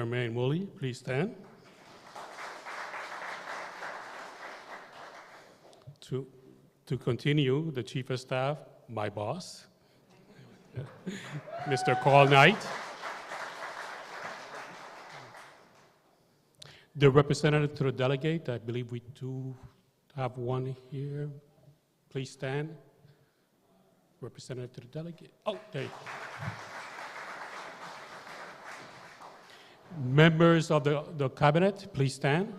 Jermaine Woolley, please stand. To continue, the Chief of Staff, my boss, Mr. Carl Knight. The representative to the delegate, I believe we do have one here. Please stand. Representative to the delegate. Oh, there you go. Members of the cabinet, please stand.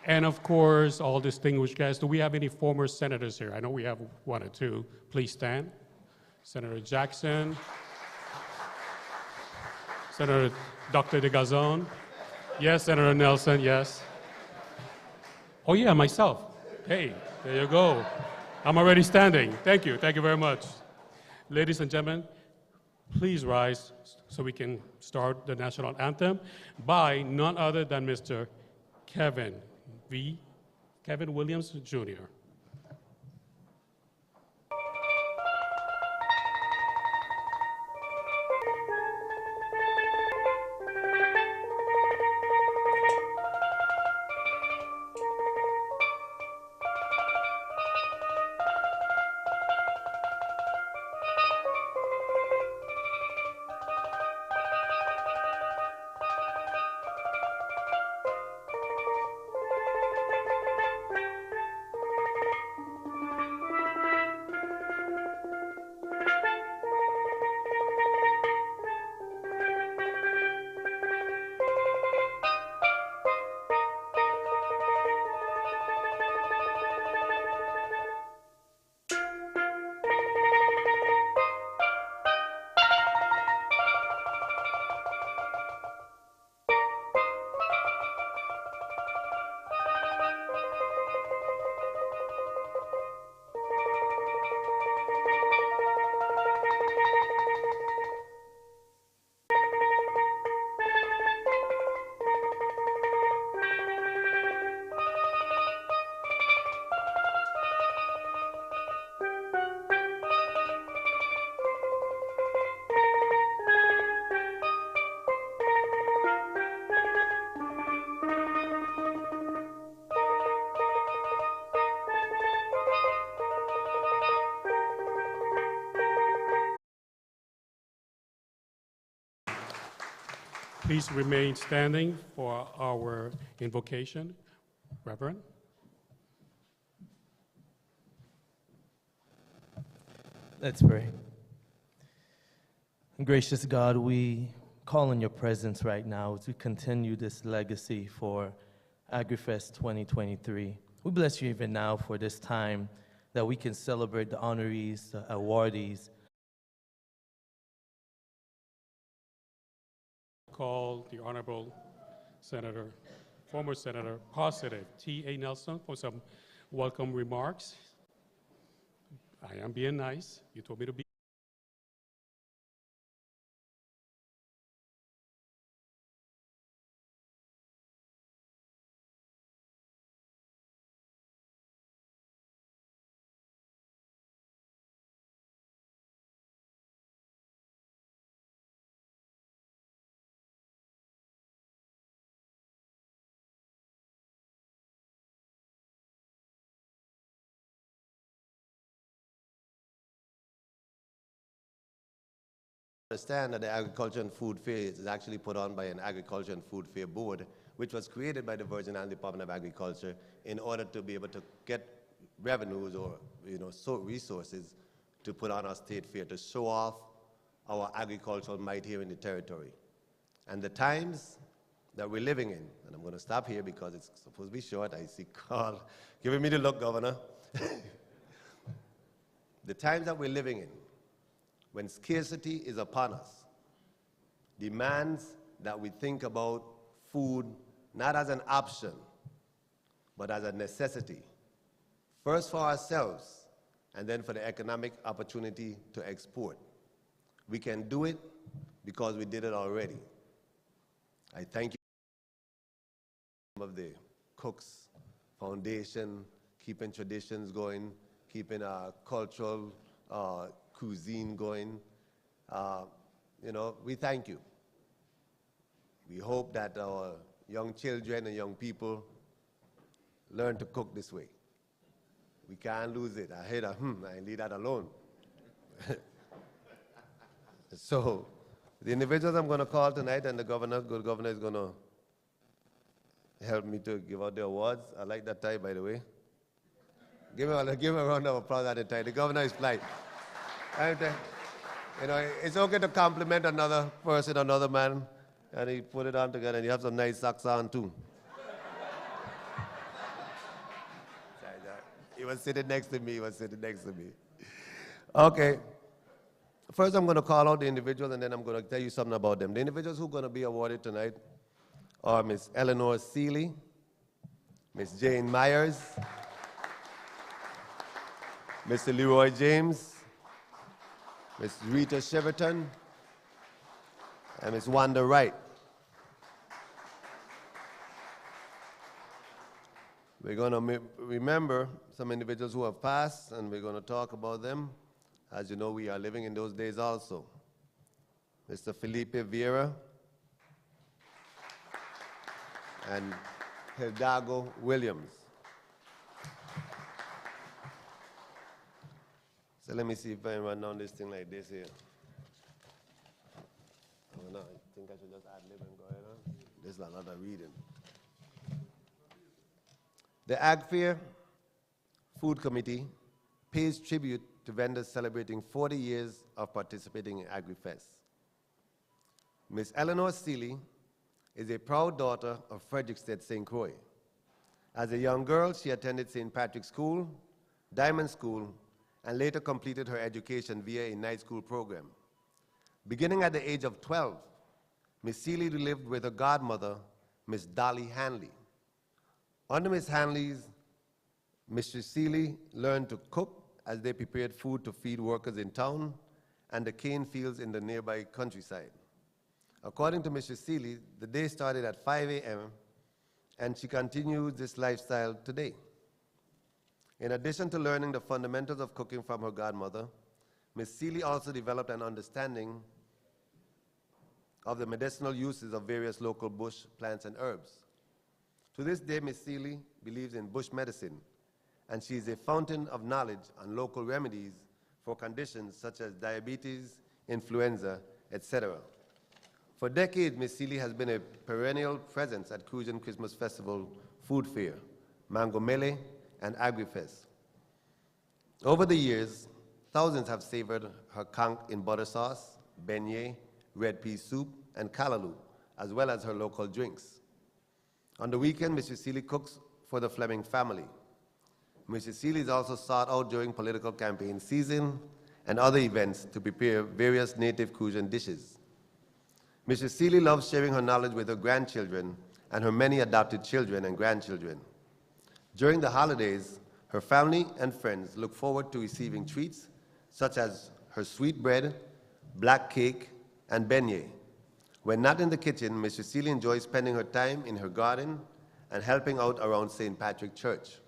And of course, all distinguished guests, do we have any former senators here? I know we have one or two. Please stand. Senator Jackson, Senator Dr. DeGazon. Yes, Senator Nelson, yes. Oh yeah, myself. Hey, there you go. I'm already standing. Thank you very much. Ladies and gentlemen, please rise so we can start the national anthem by none other than Mr. Kevin Williams, Jr. Please remain standing for our invocation. Reverend. Let's pray. Gracious God, we call on your presence right now as we continue this legacy for AgriFest 2023. We bless you even now for this time that we can celebrate the honorees, the awardees. Call the Honorable Senator, former Senator Positive T.A. Nelson for some welcome remarks. I am being nice. You told me to be. Understand that the Agriculture and Food Fair is actually put on by an Agriculture and Food Fair Board, which was created by the Virgin Islands Department of Agriculture in order to be able to get revenues or resources to put on our state fair to show off our agricultural might here in the territory. And the times that we're living in, and I'm going to stop here because it's supposed to be short. I see Carl giving me the look, Governor. The times that we're living in, when scarcity is upon us, demands that we think about food not as an option, but as a necessity. First for ourselves, and then for the economic opportunity to export. We can do it because we did it already. I thank you of the Cooks Foundation, keeping traditions going, keeping our cultural cuisine going. You know, we thank you. We hope that our young children and young people learn to cook this way. We can't lose it. I heard a I leave that alone. So, the individuals I'm going to call tonight, and the good governor is going to help me to give out the awards. I like that tie, by the way. Give him a round of applause at the tie. The governor is polite. You know, it's okay to compliment another person, another man, and he put it on together, and you have some nice socks on, too. He was sitting next to me. Okay. First, I'm going to call out the individuals, and then I'm going to tell you something about them. The individuals who are going to be awarded tonight are Miss Eleanor Seeley, Miss Jane Myers, Mr. Leroy James, Miss Rita Cheverton, and Miss Wanda Wright. We're going to remember some individuals who have passed, and we're going to talk about them. As you know, we are living in those days also. Mr. Felipe Vieira and Hildago Williams. So let me see if I can run down this thing like this here. Oh, no, I think I should just add lib and go ahead on. This is a lot of reading. The Ag Fair Food Committee pays tribute to vendors celebrating 40 years of participating in AgriFest. Ms. Eleanor Seeley is a proud daughter of Frederiksted St. Croix. As a young girl, she attended St. Patrick's School, Diamond School, and later completed her education via a night school program. Beginning at the age of 12, Ms. Seeley lived with her godmother, Ms. Dolly Hanley. Under Ms. Hanley's, Mr. Seeley learned to cook as they prepared food to feed workers in town and the cane fields in the nearby countryside. According to Mr. Seeley, the day started at 5 a.m. and she continues this lifestyle today. In addition to learning the fundamentals of cooking from her godmother, Ms. Seeley also developed an understanding of the medicinal uses of various local bush plants and herbs. To this day, Ms. Seeley believes in bush medicine, and she is a fountain of knowledge on local remedies for conditions such as diabetes, influenza, etc. For decades, Ms. Seeley has been a perennial presence at Crucian Christmas Festival Food Fair, Mango Mele, and AgriFest. Over the years, thousands have savored her conch in butter sauce, beignet, red pea soup, and callaloo, as well as her local drinks. On the weekend, Mrs. Seeley cooks for the Fleming family. Mrs. Seeley is also sought out during political campaign season and other events to prepare various native Crucian dishes. Mrs. Seeley loves sharing her knowledge with her grandchildren and her many adopted children and grandchildren. During the holidays, her family and friends look forward to receiving treats such as her sweet bread, black cake, and beignet. When not in the kitchen, Mrs. Seeley enjoys spending her time in her garden and helping out around St. Patrick Church.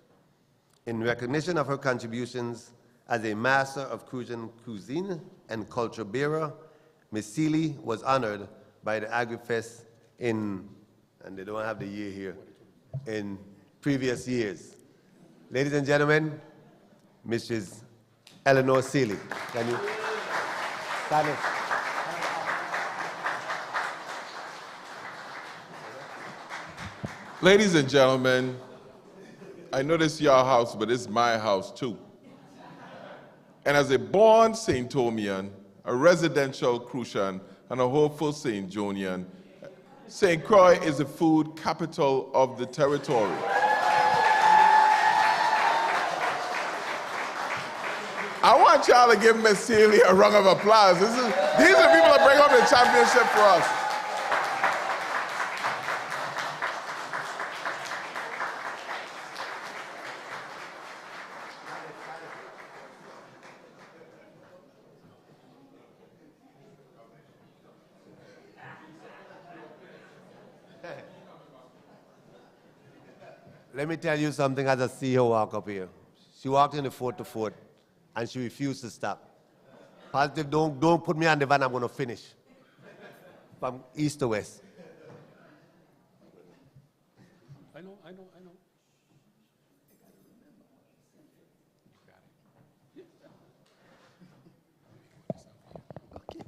In recognition of her contributions as a master of Crucian cuisine and culture bearer, Ms. Seeley was honored by the AgriFest in, and they don't have the year here, in previous years. Ladies and gentlemen, Mrs. Eleanor Seeley. Can you stand up? Ladies and gentlemen, I know this is your house, but it's my house too. And as a born St. Thomian, a residential Crucian, and a hopeful St. Jonian, St. Croix is the food capital of the territory. I want y'all to give Miss Seeley a round of applause. These are the people that bring home the championship for us. Let me tell you something as I see her walk up here. She walked in the fort to fort, and she refused to stop. Positive, don't put me on the van, I'm going to finish. From east to west. I know. Okay.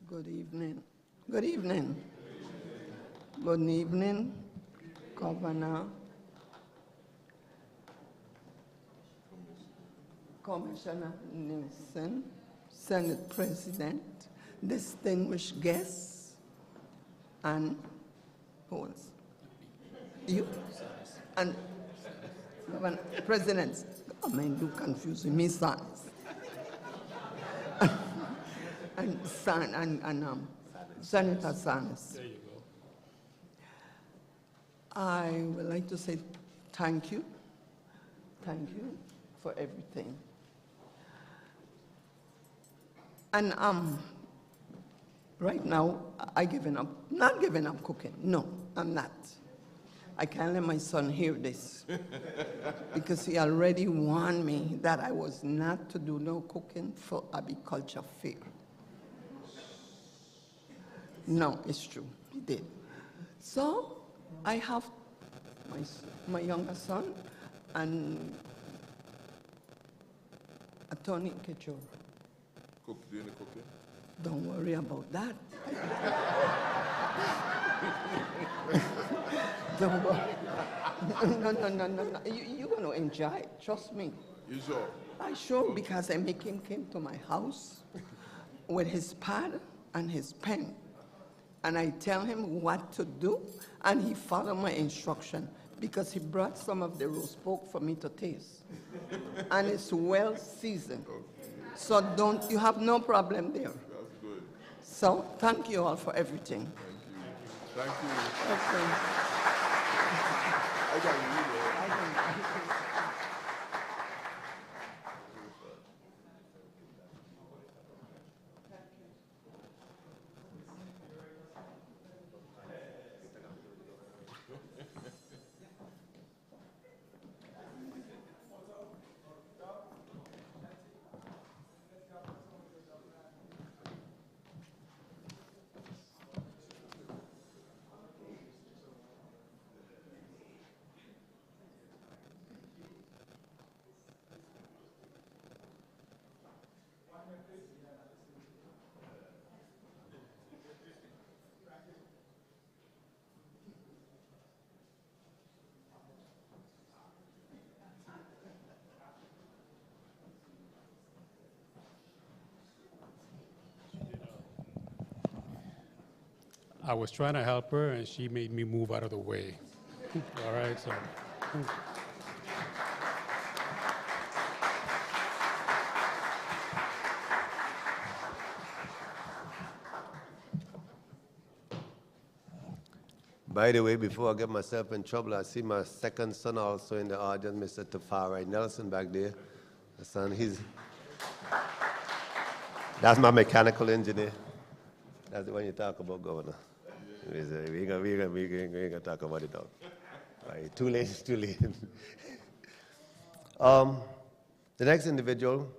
Good evening. Good evening. Good evening, Governor, Commissioner Nilsen, Senate President, distinguished guests, and who else? You? And Governor, Presidents. Oh man, you confusing me, sons. and Senator Sanis. There you go. I would like to say thank you. Thank you for everything. And right now, I given up, not giving up cooking. No, I'm not. I can't let my son hear this because he already warned me that I was not to do no cooking for agriculture fair. No, it's true, he did. So I have my younger son and Attorney Kechor. Doing the cooking? Don't worry about that. Don't worry. No. You're going to enjoy it. Trust me. You sure? I sure, because I make him came to my house with his pad and his pen. And I tell him what to do, and he followed my instruction because he brought some of the roast pork for me to taste. And it's well seasoned. Okay. So you have no problem there. That's good. So thank you all for everything. Thank you. Okay. I got you. I was trying to help her, and she made me move out of the way. All right, so. By the way, before I get myself in trouble, I see my second son also in the audience, Mr. Tafari Nelson back there. The son, that's my mechanical engineer. That's the one you talk about, Governor. We're going to talk about it now. Right, too late, it's too late. The next individual,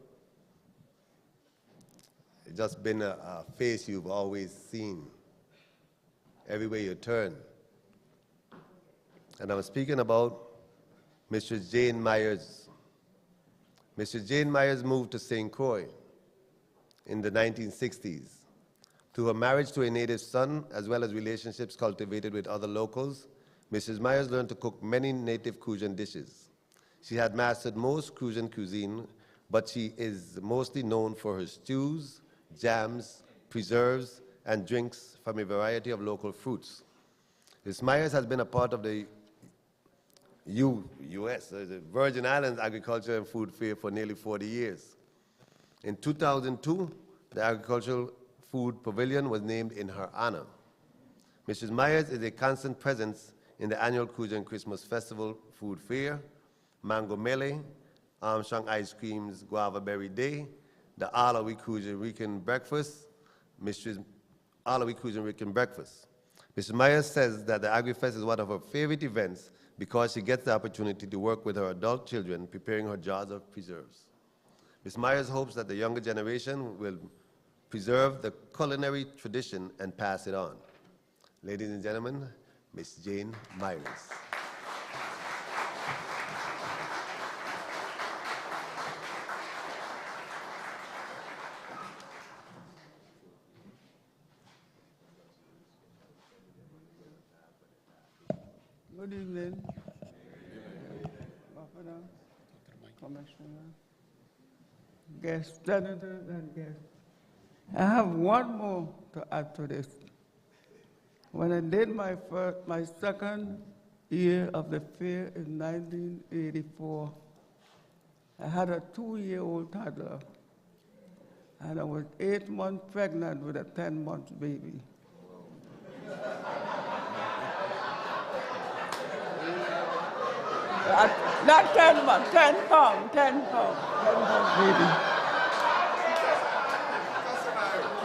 it's just been a face you've always seen everywhere you turn. And I'm speaking about Mrs. Jane Myers. Mrs. Jane Myers moved to St. Croix in the 1960s. Through her marriage to a native son, as well as relationships cultivated with other locals, Mrs. Myers learned to cook many native Crucian dishes. She had mastered most Crucian cuisine, but she is mostly known for her stews, jams, preserves, and drinks from a variety of local fruits. Ms. Myers has been a part of the U.S., the Virgin Islands Agriculture and Food Fair for nearly 40 years. In 2002, the Agricultural Food Pavilion was named in her honor. Mrs. Myers is a constant presence in the annual Crucian Christmas Festival Food Fair, Mango Mele, Armstrong Ice Cream's Guava Berry Day, the Alawi Crucian Weekend Breakfast, Mrs. Alawi Crucian Weekend Breakfast. Mrs. Myers says that the AgriFest is one of her favorite events because she gets the opportunity to work with her adult children preparing her jars of preserves. Ms. Myers hopes that the younger generation will preserve the culinary tradition and pass it on. Ladies and gentlemen, Ms. Jane Myers. Good evening. Governor, Commissioner, guests, senators, and guests. I have one more to add to this. When I did my second year of the fair in 1984, I had a 2-year-old toddler, and I was 8 months pregnant with a 10-month baby. Not 10 months, 10 pounds, 10 pounds, 10 pounds baby.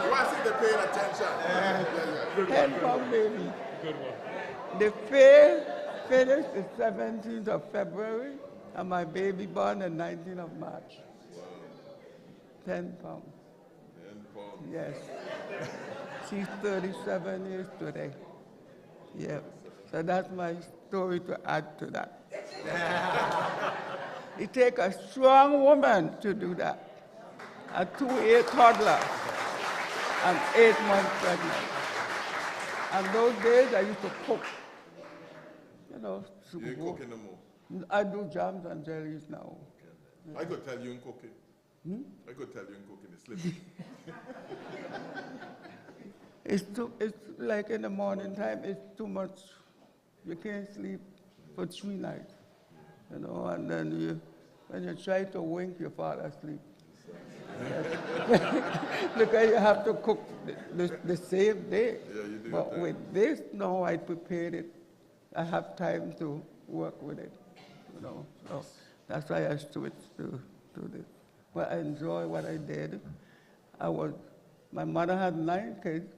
You want to see they're paying attention? 10 pound baby. Good one. The fair finished the 17th of February, and my baby born the 19th of March. 10 pounds. 10 pounds. Yes. She's 37 years today. Yeah. So that's my story to add to that. It takes a strong woman to do that. A 2-year toddler and 8 months pregnant. And those days I used to cook. You know, You ain't cooking no more. I do jams and jellies now. I could tell you in cooking. I could tell you in cooking. It's living. It's like in the morning time, it's too much. You can't sleep for 3 nights, you know, and then when you try to wink, you fall asleep. Because you have to cook the same day. Yeah, you do But that. with this, no, I prepared it. I have time to work with it, you know. So that's why I switched to this. But I enjoy what I did. My mother had 9 kids.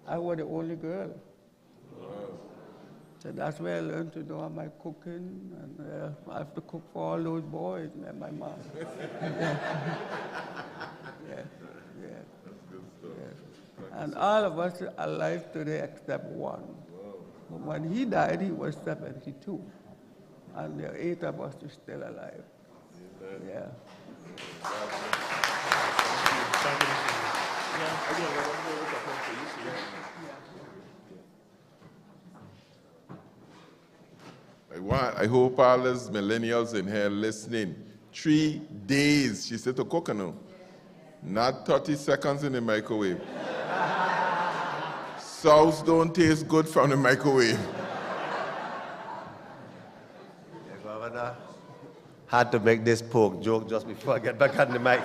I was the only girl. So that's where I learned to do all my cooking, and I have to cook for all those boys and my mom. Yeah. And all of us are alive today except one. When he died, he was 72, and the 8 of us are still alive. Yeah. I hope all those millennials in here listening. 3 days, she said to coconut. Not 30 seconds in the microwave. Sauce don't taste good from the microwave. Yeah, Governor, had to make this pork joke just before I get back on the mic.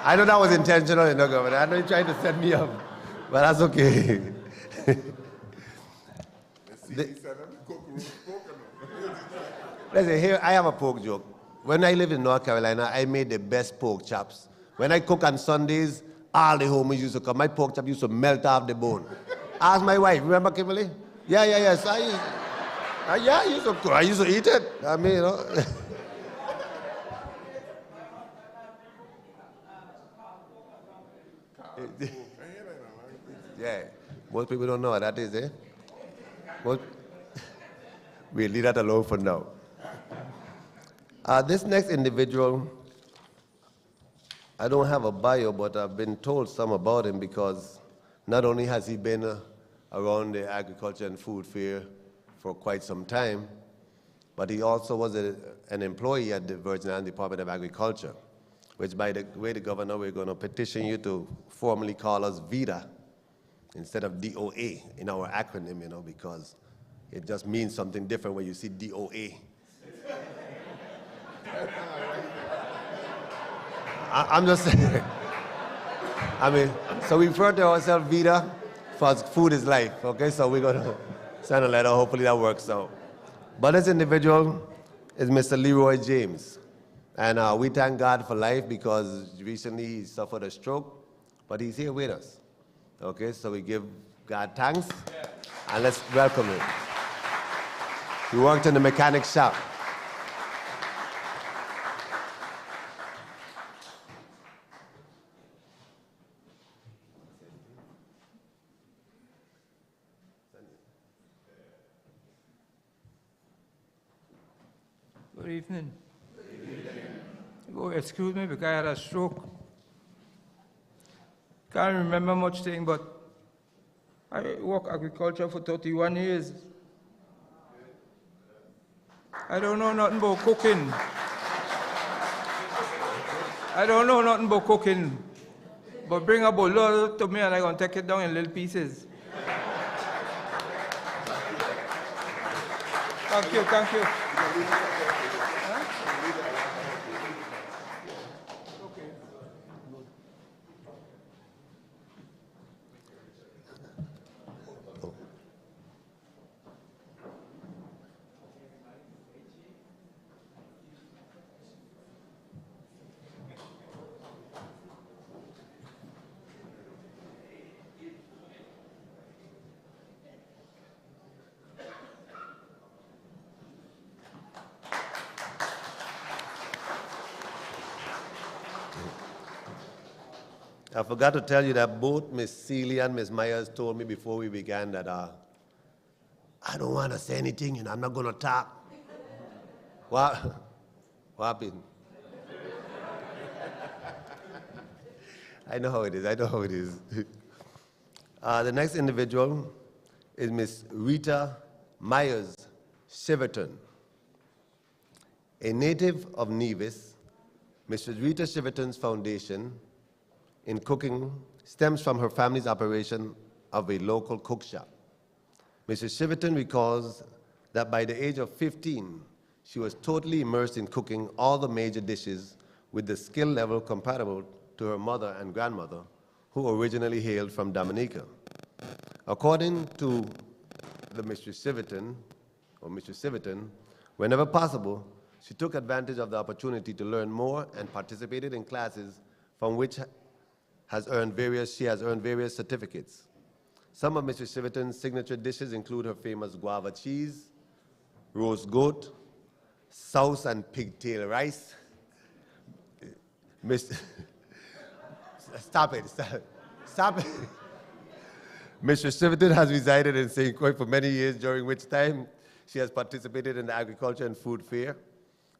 I know that was intentional, you know, Governor. I know you're trying to set me up, but that's okay. Listen, here I have a pork joke. When I lived in North Carolina, I made the best pork chops. When I cook on Sundays, all the homies used to come. My pork chop used to melt off the bone. Ask my wife, remember Kimberly? Yeah. So I used to eat it. I mean, you know. Yeah, most people don't know what that is, eh? We'll leave that alone for now. This next individual, I don't have a bio, but I've been told some about him because not only has he been around the agriculture and food fair for quite some time, but he also was an employee at the Virgin Islands Department of Agriculture, which, by the way, the governor, we're going to petition you to formally call us VITA instead of DOA in our acronym, you know, because it just means something different when you see DOA. I'm just saying. I mean, so we refer to ourselves VITA, for food is life, okay? So we're going to send a letter. Hopefully that works out. But this individual is Mr. Leroy James. And we thank God for life because recently he suffered a stroke, but he's here with us. Okay, so we give God thanks, and let's welcome him. He worked in the mechanic shop. evening. Oh, excuse me because I had a stroke. Can't remember much thing, but I work agriculture for 31 years. I don't know nothing about cooking. I don't know nothing about cooking. But bring a bowl to me and I'm going to take it down in little pieces. Thank you, thank you. I forgot to tell you that both Miss Seeley and Miss Myers told me before we began that I don't want to say anything and I'm not going to talk. What happened? I know how it is. I know how it is. The next individual is Miss Rita Myers Shiverton. A native of Nevis, Mrs. Rita Shiverton's foundation in cooking stems from her family's operation of a local cook shop. Mrs. Shiverton recalls that by the age of 15, she was totally immersed in cooking all the major dishes with the skill level compatible to her mother and grandmother, who originally hailed from Dominica. According to the Mrs. Shiverton, whenever possible, she took advantage of the opportunity to learn more and participated in classes from which she has earned various certificates. Some of Mrs. Shiverton's signature dishes include her famous guava cheese, roast goat, sauce and pigtail rice. Stop it. Mrs. Shiverton has resided in St. Croix for many years, during which time she has participated in the Agriculture and Food Fair,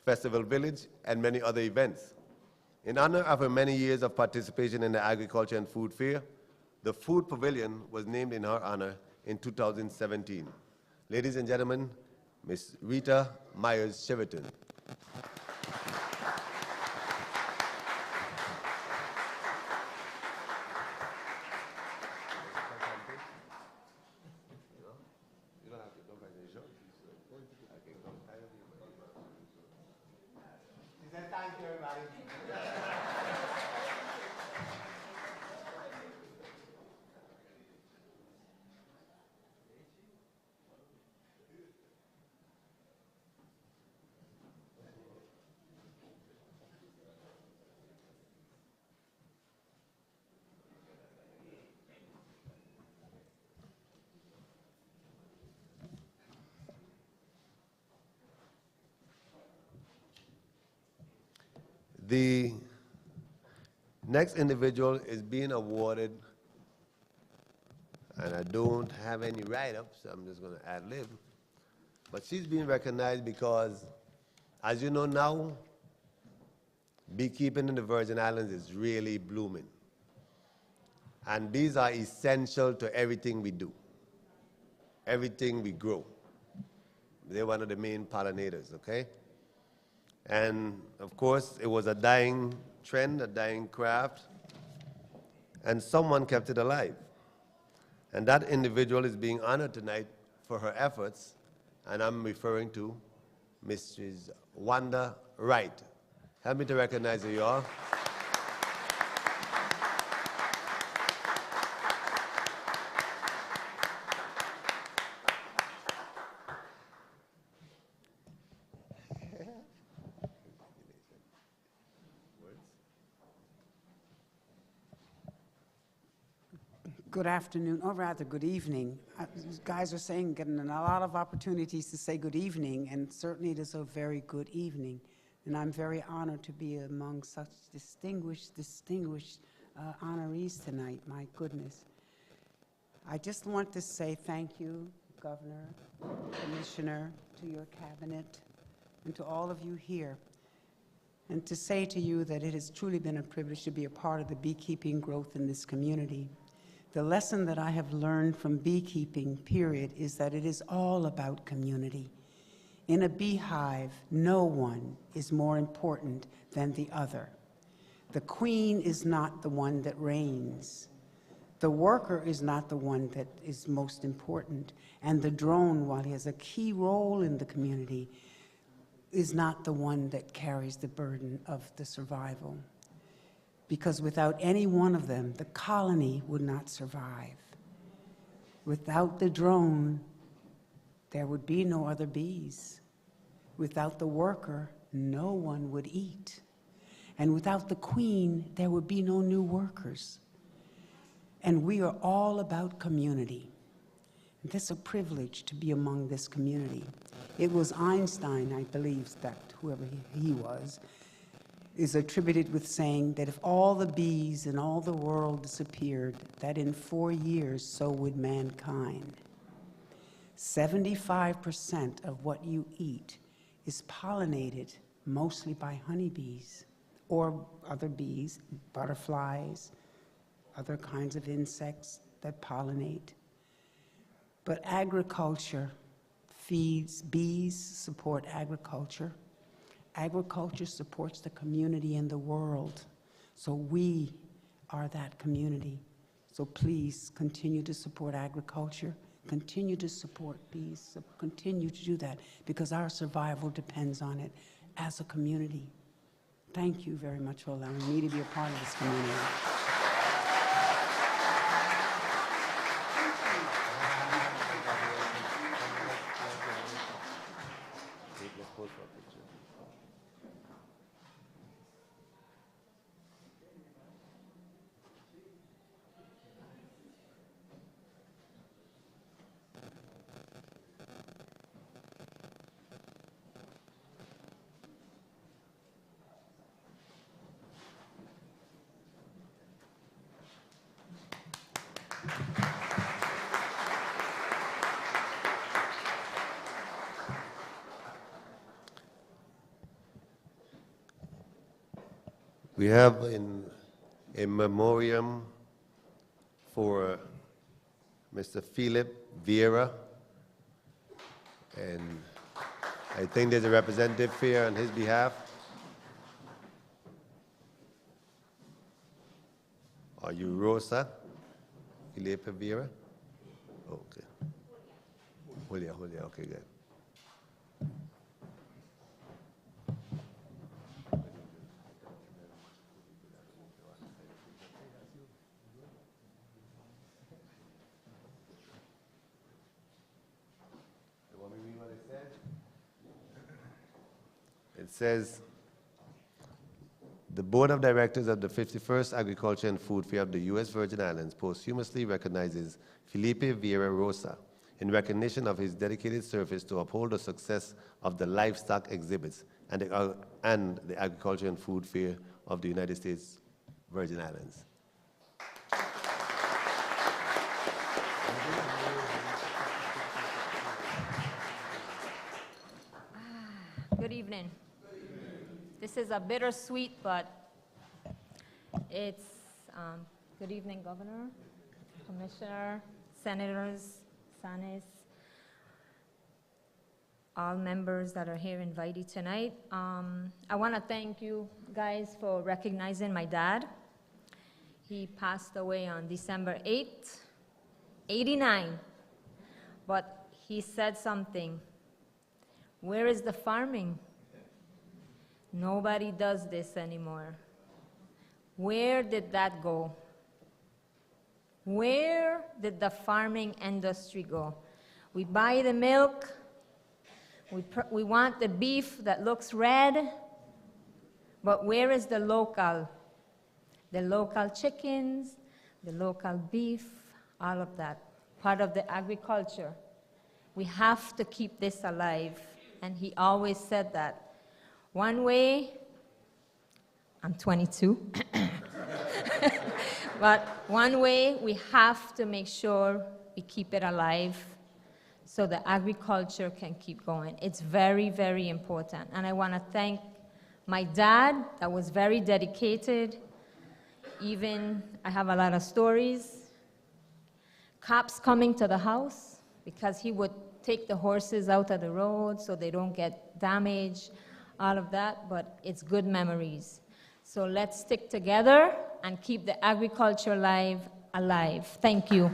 Festival Village, and many other events. In honor of her many years of participation in the Agriculture and Food Fair, the Food Pavilion was named in her honor in 2017. Ladies and gentlemen, Ms. Rita Myers Shiverton. The next individual is being awarded, and I don't have any write-up, so I'm just going to ad-lib, but she's being recognized because, as you know now, beekeeping in the Virgin Islands is really blooming. And bees are essential to everything we do, everything we grow. They're one of the main pollinators, okay? And of course, it was a dying trend, a dying craft, and someone kept it alive. And that individual is being honored tonight for her efforts, and I'm referring to Mrs. Wanda Wright. Help me to recognize you all. Good afternoon, or rather good evening. You guys are saying, getting a lot of opportunities to say good evening, and certainly it is a very good evening. And I'm very honored to be among such distinguished honorees tonight, my goodness. I just want to say thank you, Governor, Commissioner, to your cabinet, and to all of you here, and to say to you that it has truly been a privilege to be a part of the beekeeping growth in this community. The lesson that I have learned from beekeeping, period, is that it is all about community. In a beehive, no one is more important than the other. The queen is not the one that reigns. The worker is not the one that is most important. And the drone, while he has a key role in the community, is not the one that carries the burden of the survival. Because without any one of them, the colony would not survive. Without the drone, there would be no other bees. Without the worker, no one would eat. And without the queen, there would be no new workers. And we are all about community. And it's a privilege to be among this community. It was Einstein, I believe, that whoever he was, is attributed with saying that if all the bees in all the world disappeared, that in 4 years, so would mankind. 75% of what you eat is pollinated mostly by honeybees or other bees, butterflies, other kinds of insects that pollinate. But agriculture feeds, bees support agriculture. Agriculture supports the community and the world. So we are that community. So please continue to support agriculture, continue to support bees, continue to do that, because our survival depends on it as a community. Thank you very much for allowing me to be a part of this community. We have a memoriam for Mr. Philip Vieira, and I think there's a representative here on his behalf. Are you Rosa Philip Vieira? Okay. Julia, okay, good. It says, the Board of Directors of the 51st Agriculture and Food Fair of the U.S. Virgin Islands posthumously recognizes Felipe Vieira Rosa in recognition of his dedicated service to uphold the success of the livestock exhibits and the Agriculture and Food Fair of the United States Virgin Islands. Good evening. This is a bittersweet, but it's good evening, Governor, Commissioner, Senators, Sanis, all members that are here invited tonight. I want to thank you guys for recognizing my dad. He passed away on December 8th, 89. But he said something. Where is the farming? Nobody does this anymore. Where did that go? Where did the farming industry go? We buy the milk. We want the beef that looks red. But where is the local? The local chickens, the local beef, all of that. Part of the agriculture. We have to keep this alive. And he always said that. One way, I'm 22, but one way we have to make sure we keep it alive so the agriculture can keep going. It's very, very important. And I want to thank my dad, that was very dedicated. Even, I have a lot of stories. Cops coming to the house because he would take the horses out of the road so they don't get damaged, all of that, but it's good memories. So let's stick together and keep the agriculture alive. Thank you.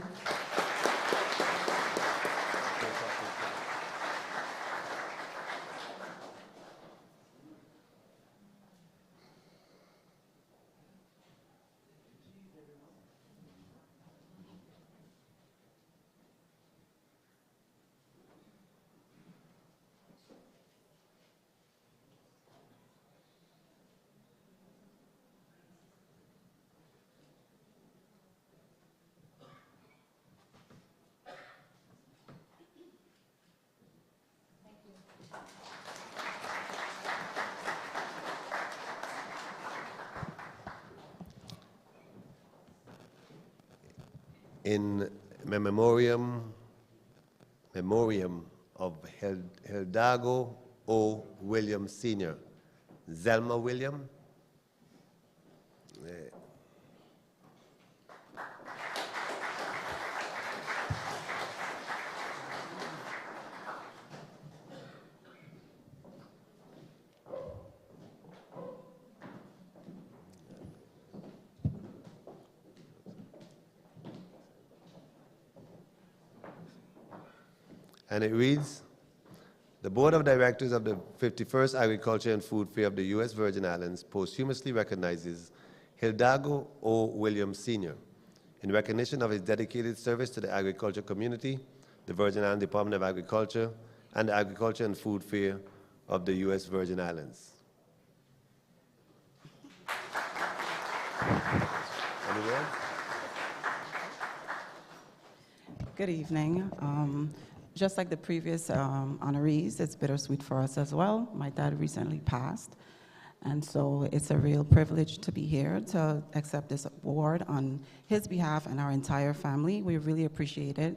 In memoriam of Hildago O. Williams Sr., Zelma William. And it reads, the Board of Directors of the 51st Agriculture and Food Fair of the U.S. Virgin Islands posthumously recognizes Hildago O. Williams Sr. in recognition of his dedicated service to the agriculture community, the Virgin Islands Department of Agriculture, and the Agriculture and Food Fair of the U.S. Virgin Islands. Anyone? Good evening. Just like the previous honorees, it's bittersweet for us as well. My dad recently passed, and so it's a real privilege to be here to accept this award on his behalf and our entire family. We really appreciate it.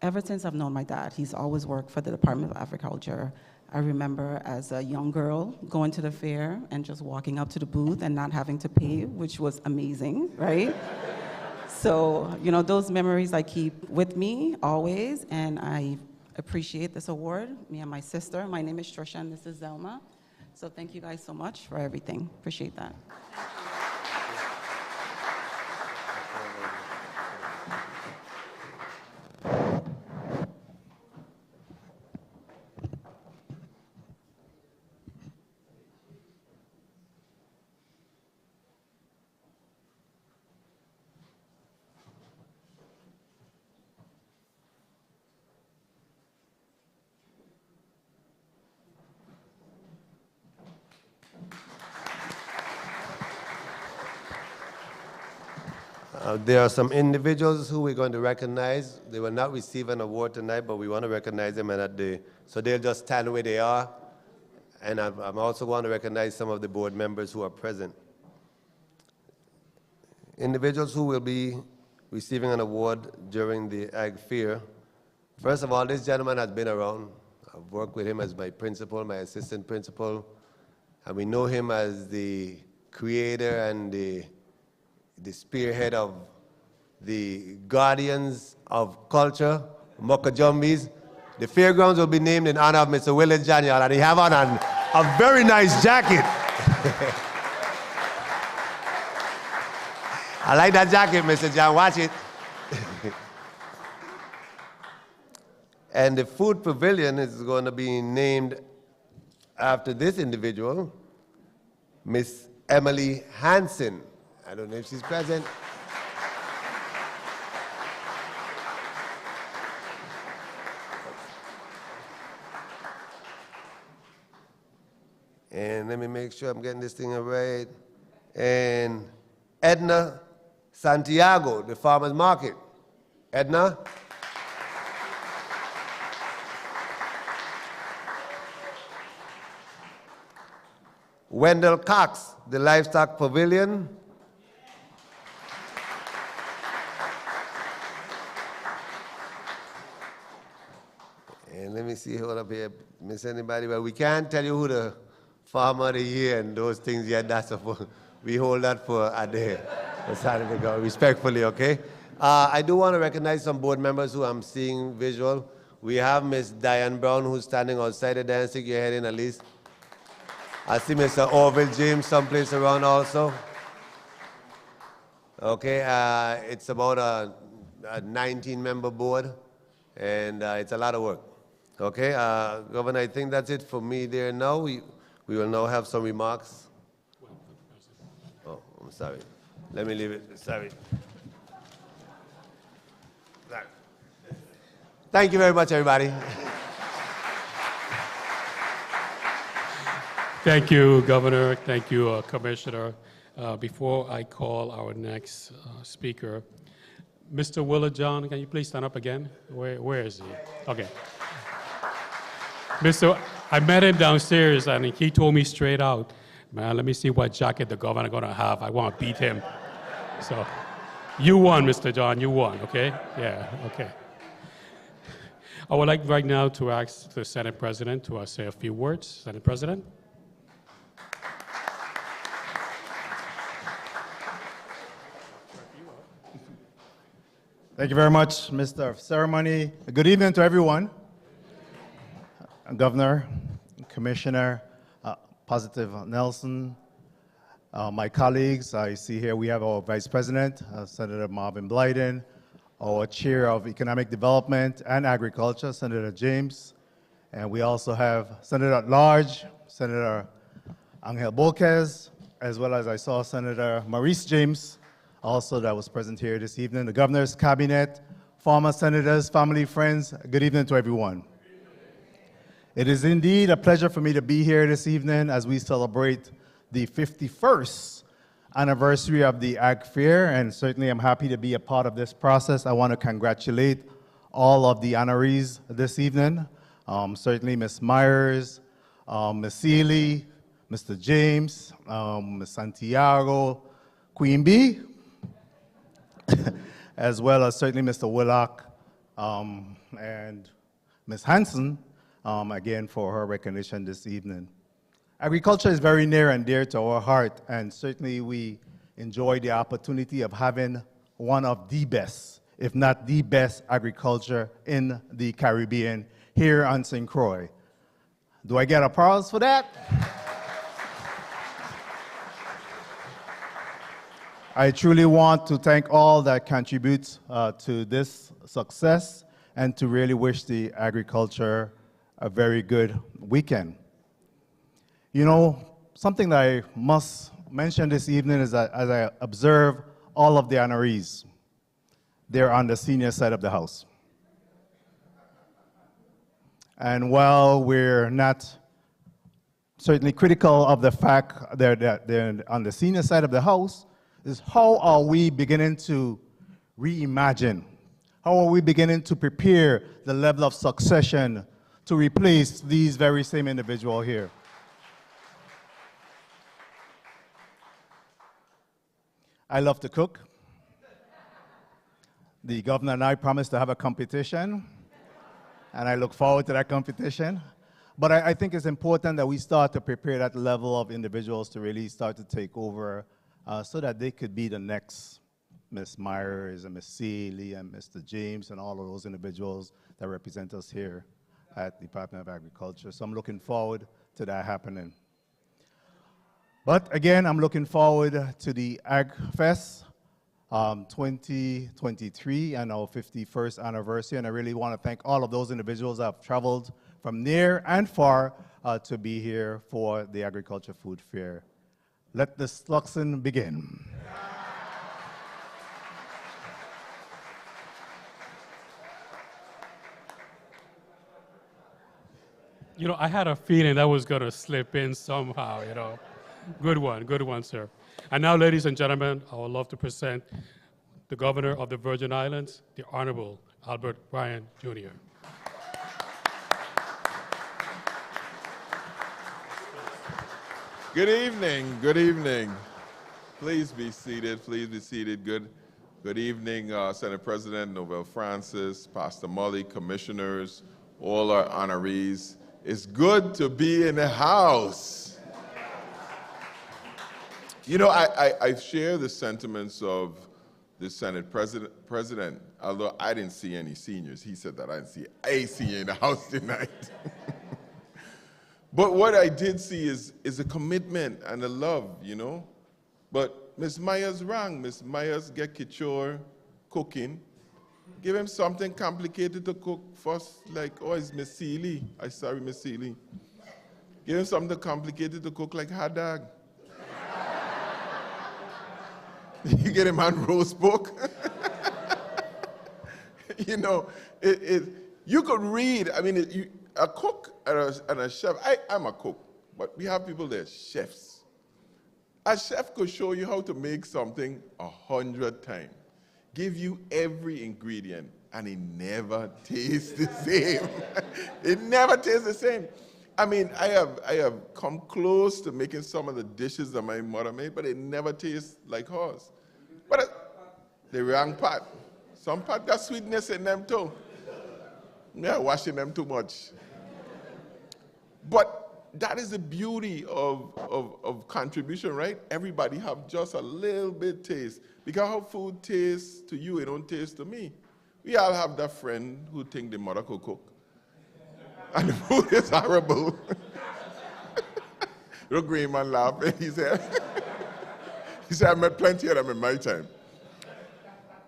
Ever since I've known my dad, he's always worked for the Department of Agriculture. I remember as a young girl going to the fair and just walking up to the booth and not having to pay, which was amazing, right? So, you know, those memories I keep with me always, and I appreciate this award, me and my sister. My name is Trisha, and this is Zelma. So thank you guys so much for everything. Appreciate that. There are some individuals who we're going to recognize. They will not receive an award tonight, but we want to recognize them, and so they'll just stand where they are. And I'm also going to recognize some of the board members who are present. Individuals who will be receiving an award during the Ag Fair. First of all, this gentleman has been around. I've worked with him as my principal, my assistant principal, and we know him as the creator and the spearhead of the Guardians of Culture, Mokajumbis. The fairgrounds will be named in honor of Mr. Willis Janial, and he have on a very nice jacket. I like that jacket, Mr. John. Watch it. And the food pavilion is going to be named after this individual, Miss Emily Hansen. I don't know if she's present. And let me make sure I'm getting this thing right. And Edna Santiago, the farmer's market. Edna? Wendell Cox, the livestock pavilion. And let me see, hold up here, miss anybody? Well, we can't tell you who the farmer of the year and those things yet. That's we hold that for a day. Saturday, go respectfully, okay? I do want to recognize some board members who I'm seeing visual. We have Miss Diane Brown, who's standing outside the dance. Stick your head in at least. I see Mr. Orville James someplace around also. Okay, it's about a 19-member board, and it's a lot of work. Okay, Governor, I think that's it for me there now. We will now have some remarks. Oh, I'm sorry. Let me leave it. Sorry. Thank you very much, everybody. Thank you, Governor. Thank you, Commissioner. Before I call our next speaker, Mr. Willard John, can you please stand up again? Where is he? Okay. I met him downstairs, and he told me straight out, man, let me see what jacket the governor gonna have. I want to beat him. So, you won, Mr. John, you won, okay? Yeah, okay. I would like right now to ask the Senate President to say a few words. Senate President. Thank you very much, Mr. Ceremony. Good evening to everyone. Governor, Commissioner, Positive Nelson, my colleagues. I see here we have our Vice President, Senator Marvin Blyden, our Chair of Economic Development and Agriculture, Senator James, and we also have Senator at Large, Senator Angel Borquez, as well as I saw Senator Maurice James, also that was present here this evening, the Governor's Cabinet, former senators, family, friends. Good evening to everyone. It is indeed a pleasure for me to be here this evening as we celebrate the 51st anniversary of the Ag Fair, and certainly I'm happy to be a part of this process. I want to congratulate all of the honorees this evening, certainly Ms. Myers, Ms. Seeley, Mr. James, Ms. Santiago, Queen Bee, as well as certainly Mr. Willock and Ms. Hanson, again for her recognition this evening. Agriculture is very near and dear to our heart, and certainly we enjoy the opportunity of having one of the best, if not the best, agriculture in the Caribbean here on St. Croix. Do I get applause for that? I truly want to thank all that contribute to this success and to really wish the agriculture a very good weekend. You know, something that I must mention this evening is that as I observe all of the honorees, they're on the senior side of the house. And while we're not certainly critical of the fact that they're on the senior side of the house, is how are we beginning to reimagine? How are we beginning to prepare the level of succession to replace these very same individuals here? I love to cook. The governor and I promised to have a competition, and I look forward to that competition. But I think it's important that we start to prepare that level of individuals to really start to take over so that they could be the next Ms. Myers and Ms. Seeley and Mr. James and all of those individuals that represent us here at the Department of Agriculture. So I'm looking forward to that happening. But again, I'm looking forward to the Ag Fest 2023 and our 51st anniversary. And I really want to thank all of those individuals that have traveled from near and far to be here for the Agriculture Food Fair. Let the Sluxon begin. You know, I had a feeling that was going to slip in somehow, you know. Good one, sir. And now, ladies and gentlemen, I would love to present the Governor of the Virgin Islands, the Honorable Albert Ryan, Jr. Good evening, good evening. Please be seated, please be seated. Good evening, Senate President Novell Francis, Pastor Mully, commissioners, all our honorees. It's good to be in the house. You know, I share the sentiments of the Senate president, although I didn't see any seniors. He said that I didn't see a senior in the house tonight. But what I did see is a commitment and a love, you know. But Ms. Myers rang. Ms. Myers get Kichor cooking. Give him something complicated to cook first, like, oh, it's Miss Seeley. I'm sorry, Miss Seeley. Give him something complicated to cook, like hadag. You get him on roast pork. You know, you could read, I mean, a cook and a chef, I'm a cook, but we have people that are chefs. A chef could show you how to make something 100 times, give you every ingredient, and it never tastes the same. It never tastes the same. I mean, I have come close to making some of the dishes that my mother made, but it never tastes like hers. But the wrong pot. Some pot got sweetness in them too. Yeah, washing them too much. But that is the beauty of contribution, right? Everybody have just a little bit taste. Because how food tastes to you, it don't taste to me. We all have that friend who think the mother could cook. And the food is horrible. The green man laughing. He said, I met plenty of them in my time.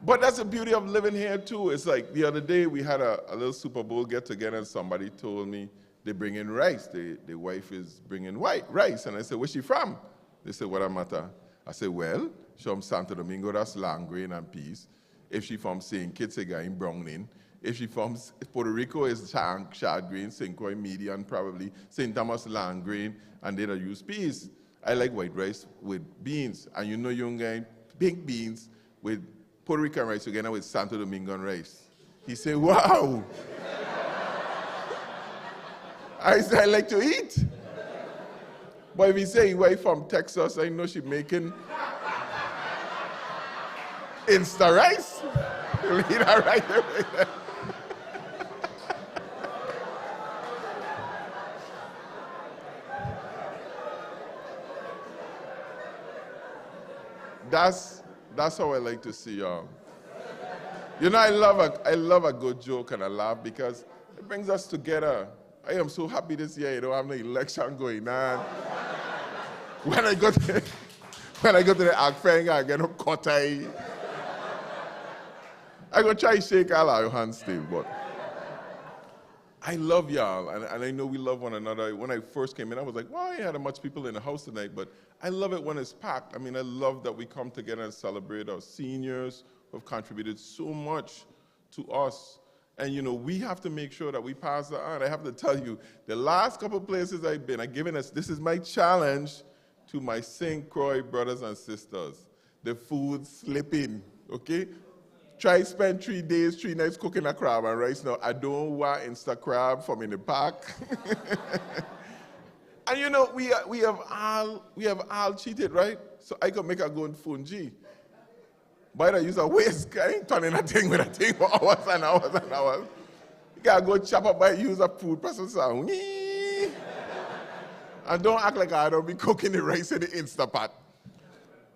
But that's the beauty of living here too. It's like the other day we had a little Super Bowl get together and somebody told me they bring in rice. The wife is bringing rice. And I said, where's she from? They said, what a matter? I said, well, she's from Santo Domingo, that's long grain and peas. If she from St. Kitts again, Browning. If she from Puerto Rico, it's shard grain, St. Croix median probably, St. Thomas long grain, and they don't use peas. I like white rice with beans. And you know you're getting pink beans with Puerto Rican rice together with Santo Domingo rice. He said, wow. I said, I like to eat. But if he say, wife from Texas, I know she making Insta rice. You'll eat her right away. That's how I like to see y'all. You know, I love a good joke and a laugh because it brings us together. I am so happy this year you don't have no election going on. When I go to the Agfeng, I get no kotai. I go try to shake all our hands still, but I love y'all, and I know we love one another. When I first came in, I was like, why ain't had much people in the house tonight? But I love it when it's packed. I mean, I love that we come together and celebrate our seniors who have contributed so much to us. And, you know, we have to make sure that we pass that on. I have to tell you, the last couple places I've been, I've given us, this is my challenge to my St. Croix brothers and sisters. The food slipping, okay? Try spend 3 days, 3 nights cooking a crab and rice. Now, I don't want Insta crab from in the park. And you know, we have all cheated, right? So I could make a good fungi. But I use a whisk. I ain't turning a thing with a thing for hours and hours and hours. You gotta go chop up by use a food processor. And don't act like I don't be cooking the rice in the Instapot.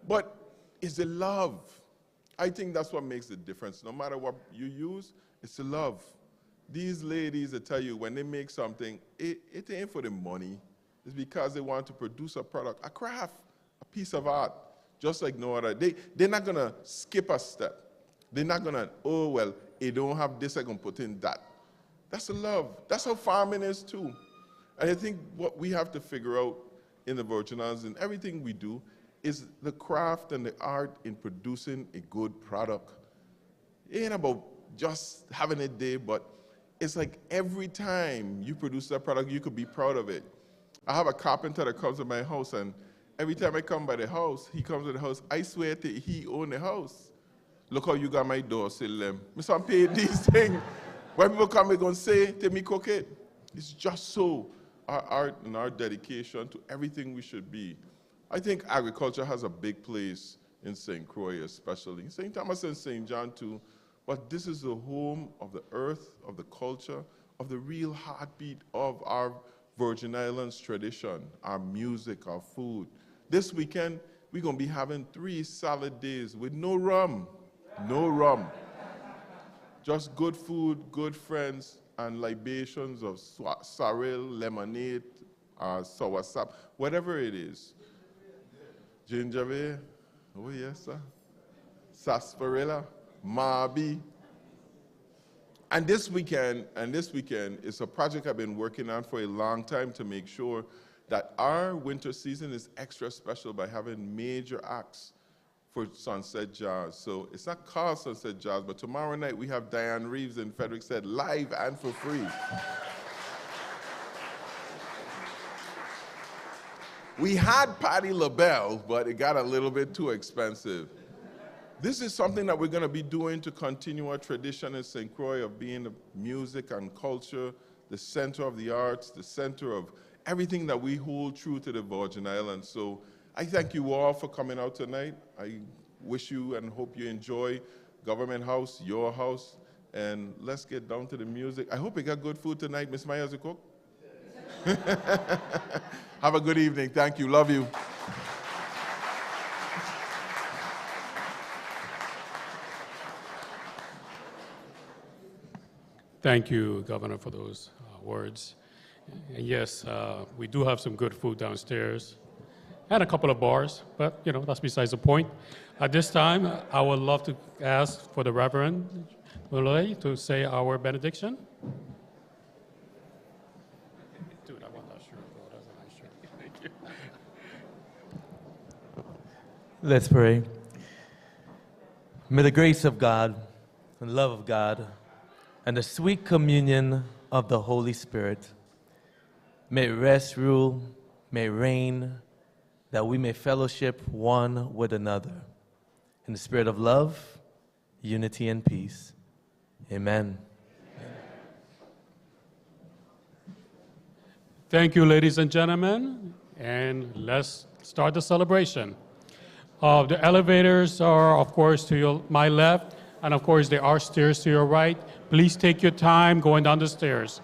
But it's the love. I think that's what makes the difference. No matter what you use, it's the love. These ladies, they tell you, when they make something, it ain't for the money. It's because they want to produce a product, a craft, a piece of art, just like no other. They're not going to skip a step. They're not going to, oh, well, they don't have this, I'm going to put in that. That's the love. That's how farming is, too. And I think what we have to figure out in the Virgin Islands and everything we do is the craft and the art in producing a good product. It ain't about just having a day, but it's like every time you produce that product, you could be proud of it. I have a carpenter that comes to my house, and every time I come by the house, he comes to the house, I swear to he own the house. Look how you got my door still them. I'm paying these things. When people come, they're going to say, "Take me cook it." It's just so our art and our dedication to everything we should be. I think agriculture has a big place in St. Croix especially, St. Thomas and St. John too, but this is the home of the earth, of the culture, of the real heartbeat of our Virgin Islands tradition, our music, our food. This weekend, we're going to be having 3 salad days with no rum. No rum. Just good food, good friends, and libations of sorrel, lemonade, soursop, whatever it is. Ginger ale, oh yes, sir. Sarsaparilla, Marby. And this weekend is a project I've been working on for a long time to make sure that our winter season is extra special by having major acts for Sunset Jazz. So it's not called Sunset Jazz, but tomorrow night we have Diane Reeves and Frederick Said live and for free. We had Patti LaBelle, but it got a little bit too expensive. This is something that we're going to be doing to continue our tradition in St. Croix of being the music and culture, the center of the arts, the center of everything that we hold true to the Virgin Islands. So I thank you all for coming out tonight. I wish you and hope you enjoy Government House, your house, and let's get down to the music. I hope you got good food tonight. Miss Myers, the cook? Have a good evening. Thank you. Love you. Thank you, Governor, for those words. And yes, we do have some good food downstairs and a couple of bars, but you know, that's besides the point. At this time, I would love to ask for the Reverend Mulay to say our benediction. Dude, I want that shirt. Oh, that's a nice shirt. Thank you. Let's pray. May the grace of God, the love of God, and the sweet communion of the Holy Spirit may rest, rule, may reign, that we may fellowship one with another in the spirit of love, unity, and peace. Amen. Thank you, ladies and gentlemen, and let's start the celebration. The elevators are, of course, to my left, and of course, there are stairs to your right. Please take your time going down the stairs.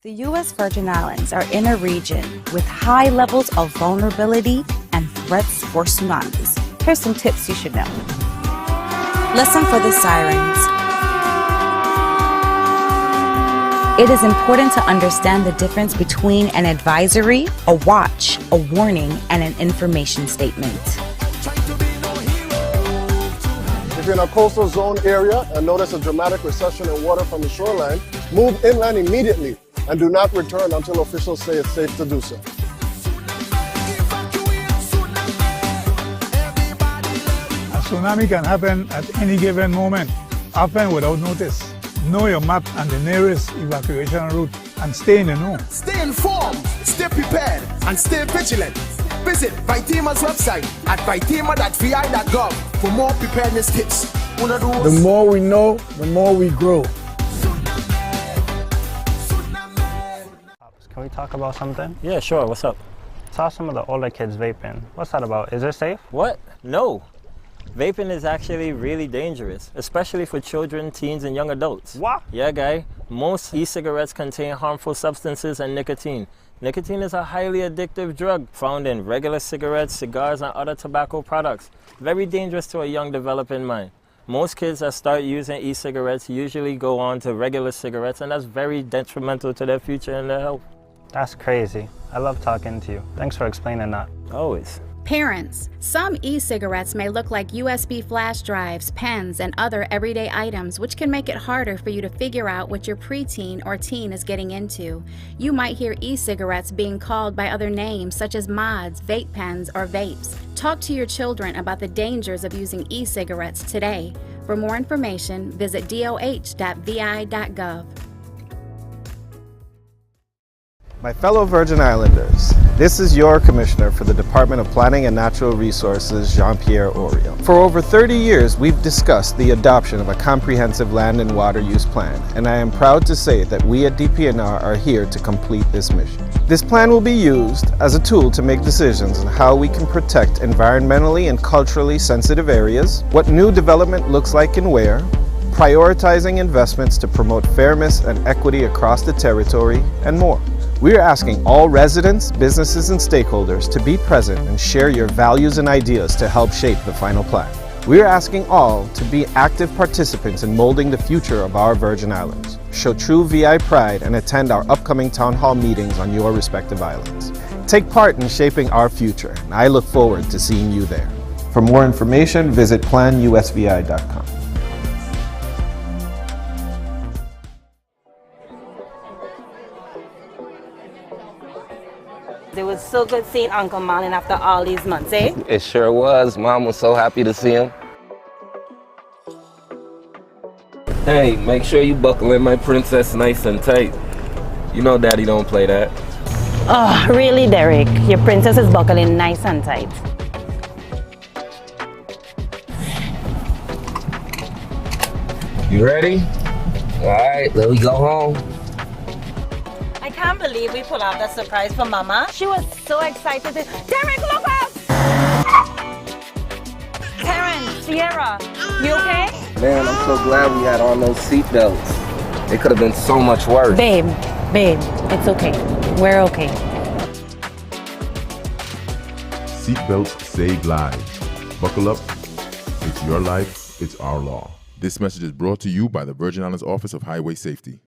The U.S. Virgin Islands are in a region with high levels of vulnerability and threats for tsunamis. Here's some tips you should know. Listen for the sirens. It is important to understand the difference between an advisory, a watch, a warning, and an information statement. If you're in a coastal zone area and notice a dramatic recession in water from the shoreline, move inland immediately and do not return until officials say it's safe to do so. A tsunami can happen at any given moment, often without notice. Know your map and the nearest evacuation route and stay in the know. Stay informed, stay prepared, and stay vigilant. Visit Vitema's website at vitema.vi.gov for more preparedness tips. The more we know, the more we grow. Can we talk about something? Yeah, sure. What's up? Saw some of the older kids vaping. What's that about? Is it safe? What? No. Vaping is actually really dangerous, especially for children, teens, and young adults. What? Yeah, guy. Most e-cigarettes contain harmful substances and nicotine. Nicotine is a highly addictive drug found in regular cigarettes, cigars, and other tobacco products. Very dangerous to a young developing mind. Most kids that start using e-cigarettes usually go on to regular cigarettes, and that's very detrimental to their future and their health. That's crazy. I love talking to you. Thanks for explaining that. Always. Parents, some e-cigarettes may look like USB flash drives, pens, and other everyday items, which can make it harder for you to figure out what your preteen or teen is getting into. You might hear e-cigarettes being called by other names such as mods, vape pens, or vapes. Talk to your children about the dangers of using e-cigarettes today. For more information, visit doh.vi.gov. My fellow Virgin Islanders, this is your Commissioner for the Department of Planning and Natural Resources, Jean-Pierre Oriol. For over 30 years, we've discussed the adoption of a comprehensive land and water use plan, and I am proud to say that we at DPNR are here to complete this mission. This plan will be used as a tool to make decisions on how we can protect environmentally and culturally sensitive areas, what new development looks like and where, prioritizing investments to promote fairness and equity across the territory, and more. We are asking all residents, businesses, and stakeholders to be present and share your values and ideas to help shape the final plan. We are asking all to be active participants in molding the future of our Virgin Islands. Show true VI pride and attend our upcoming town hall meetings on your respective islands. Take part in shaping our future, and I look forward to seeing you there. For more information, visit planusvi.com. It was so good seeing Uncle Marlon after all these months, eh? It sure was. Mom was so happy to see him. Hey, make sure you buckle in my princess nice and tight. You know Daddy don't play that. Oh, really, Derek? Your princess is buckling nice and tight. You ready? All right, let me go home. I can't believe we pulled out that surprise for Mama. She was so excited. Derek, look out! Terrence, Sierra, you okay? Man, I'm so glad we had on those seatbelts. It could have been so much worse. Babe, it's okay. We're okay. Seatbelts save lives. Buckle up. It's your life. It's our law. This message is brought to you by the Virgin Islands Office of Highway Safety.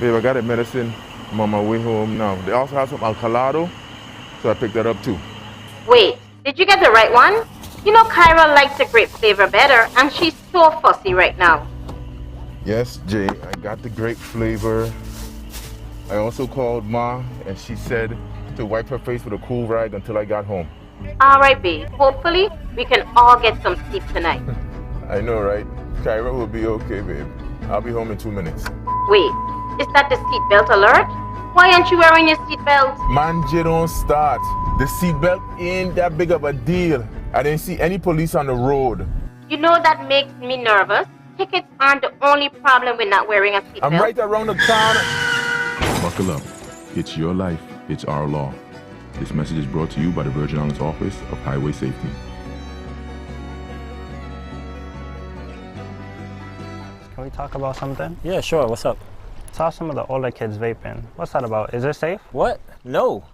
Babe, I got a medicine. I'm on my way home now. They also have some Alcalado, so I picked that up too. Wait, did you get the right one? You know Kyra likes the grape flavor better, and she's so fussy right now. Yes, Jay, I got the grape flavor. I also called Ma, and she said to wipe her face with a cool rag until I got home. All right, babe. Hopefully, we can all get some sleep tonight. I know, right? Kyra will be okay, babe. I'll be home in 2 minutes. Wait, is that the seatbelt alert? Why aren't you wearing your seatbelt? Man, Jay, don't start. The seatbelt ain't that big of a deal. I didn't see any police on the road. You know that makes me nervous. Tickets aren't the only problem with not wearing a seatbelt. I'm right around the corner. Buckle up. It's your life. It's our law. This message is brought to you by the Virgin Islands Office of Highway Safety. Can we talk about something? Yeah, sure. What's up? Saw some of the older kids vaping. What's that about? Is it safe? What? No.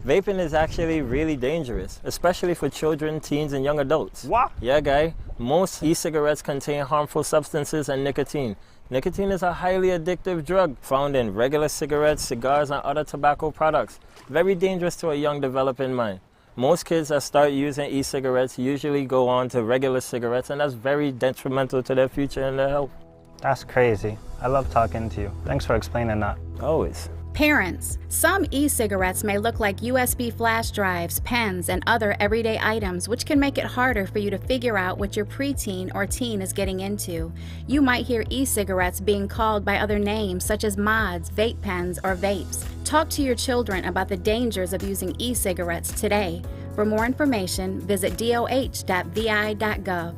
Vaping is actually really dangerous, especially for children, teens, and young adults. What? Yeah, guy. Most e-cigarettes contain harmful substances and nicotine. Nicotine is a highly addictive drug found in regular cigarettes, cigars, and other tobacco products. Very dangerous to a young developing mind. Most kids that start using e-cigarettes usually go on to regular cigarettes, and that's very detrimental to their future and their health. That's crazy. I love talking to you. Thanks for explaining that. Always. Parents, some e-cigarettes may look like USB flash drives, pens, and other everyday items, which can make it harder for you to figure out what your preteen or teen is getting into. You might hear e-cigarettes being called by other names such as mods, vape pens, or vapes. Talk to your children about the dangers of using e-cigarettes today. For more information, visit doh.vi.gov.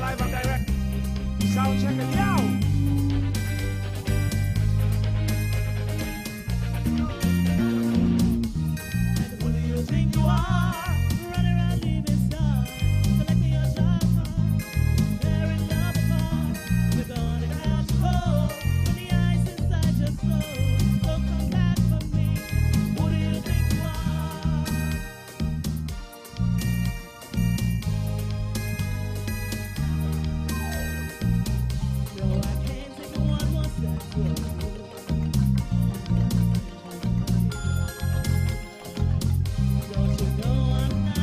Live and direct. Sound check it out. Who do you think you are? Running around leaving stars. Collecting your shotgun. Tearing love apart. We're gonna catch cold when the ice inside your soul. So come back for me. Who do you think you are? Don't you know I'm not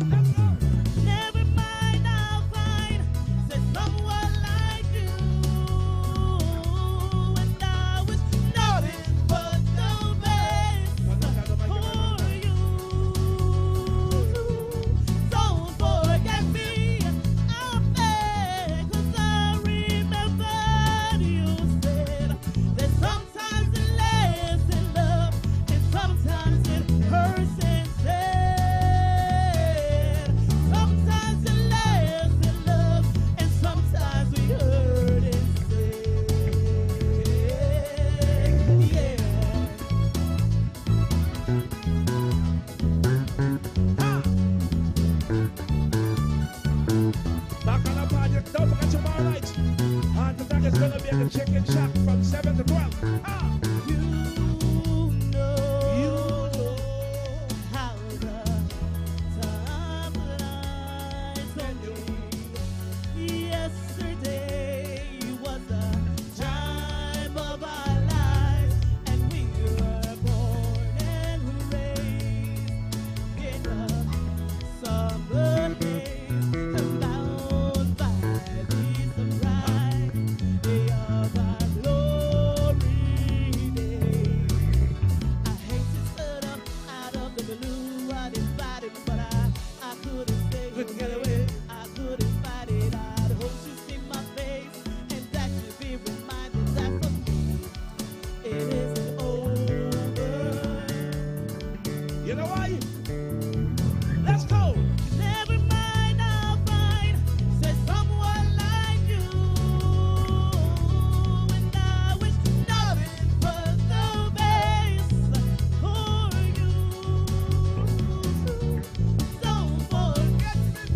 Never mind, I'll find someone like you. And I wish nothing but the best for you. Don't forget me, I beg, 'cause I remember you said that sometimes it lasts in love and sometimes it hurts instead. Sometimes it lasts in love and sometimes we hurt instead. Yeah. Back on the project, don't forget tomorrow night. And tonight is gonna be at the Chicken Shack from 7 to 12. You know how the time flies away. Yesterday was the time of our lives, and we were born and raised in a summer haze, bound by the surprise of our glory days. I hate to set up out of the blue. I decided, but I couldn't stay away. I couldn't fight it. I'd hope you see my face, and that you be reminded that for me it isn't over. You know why? Let's go. Never mind, I'll find someone like you. And I wish nothing but the best for you. Don't forget me,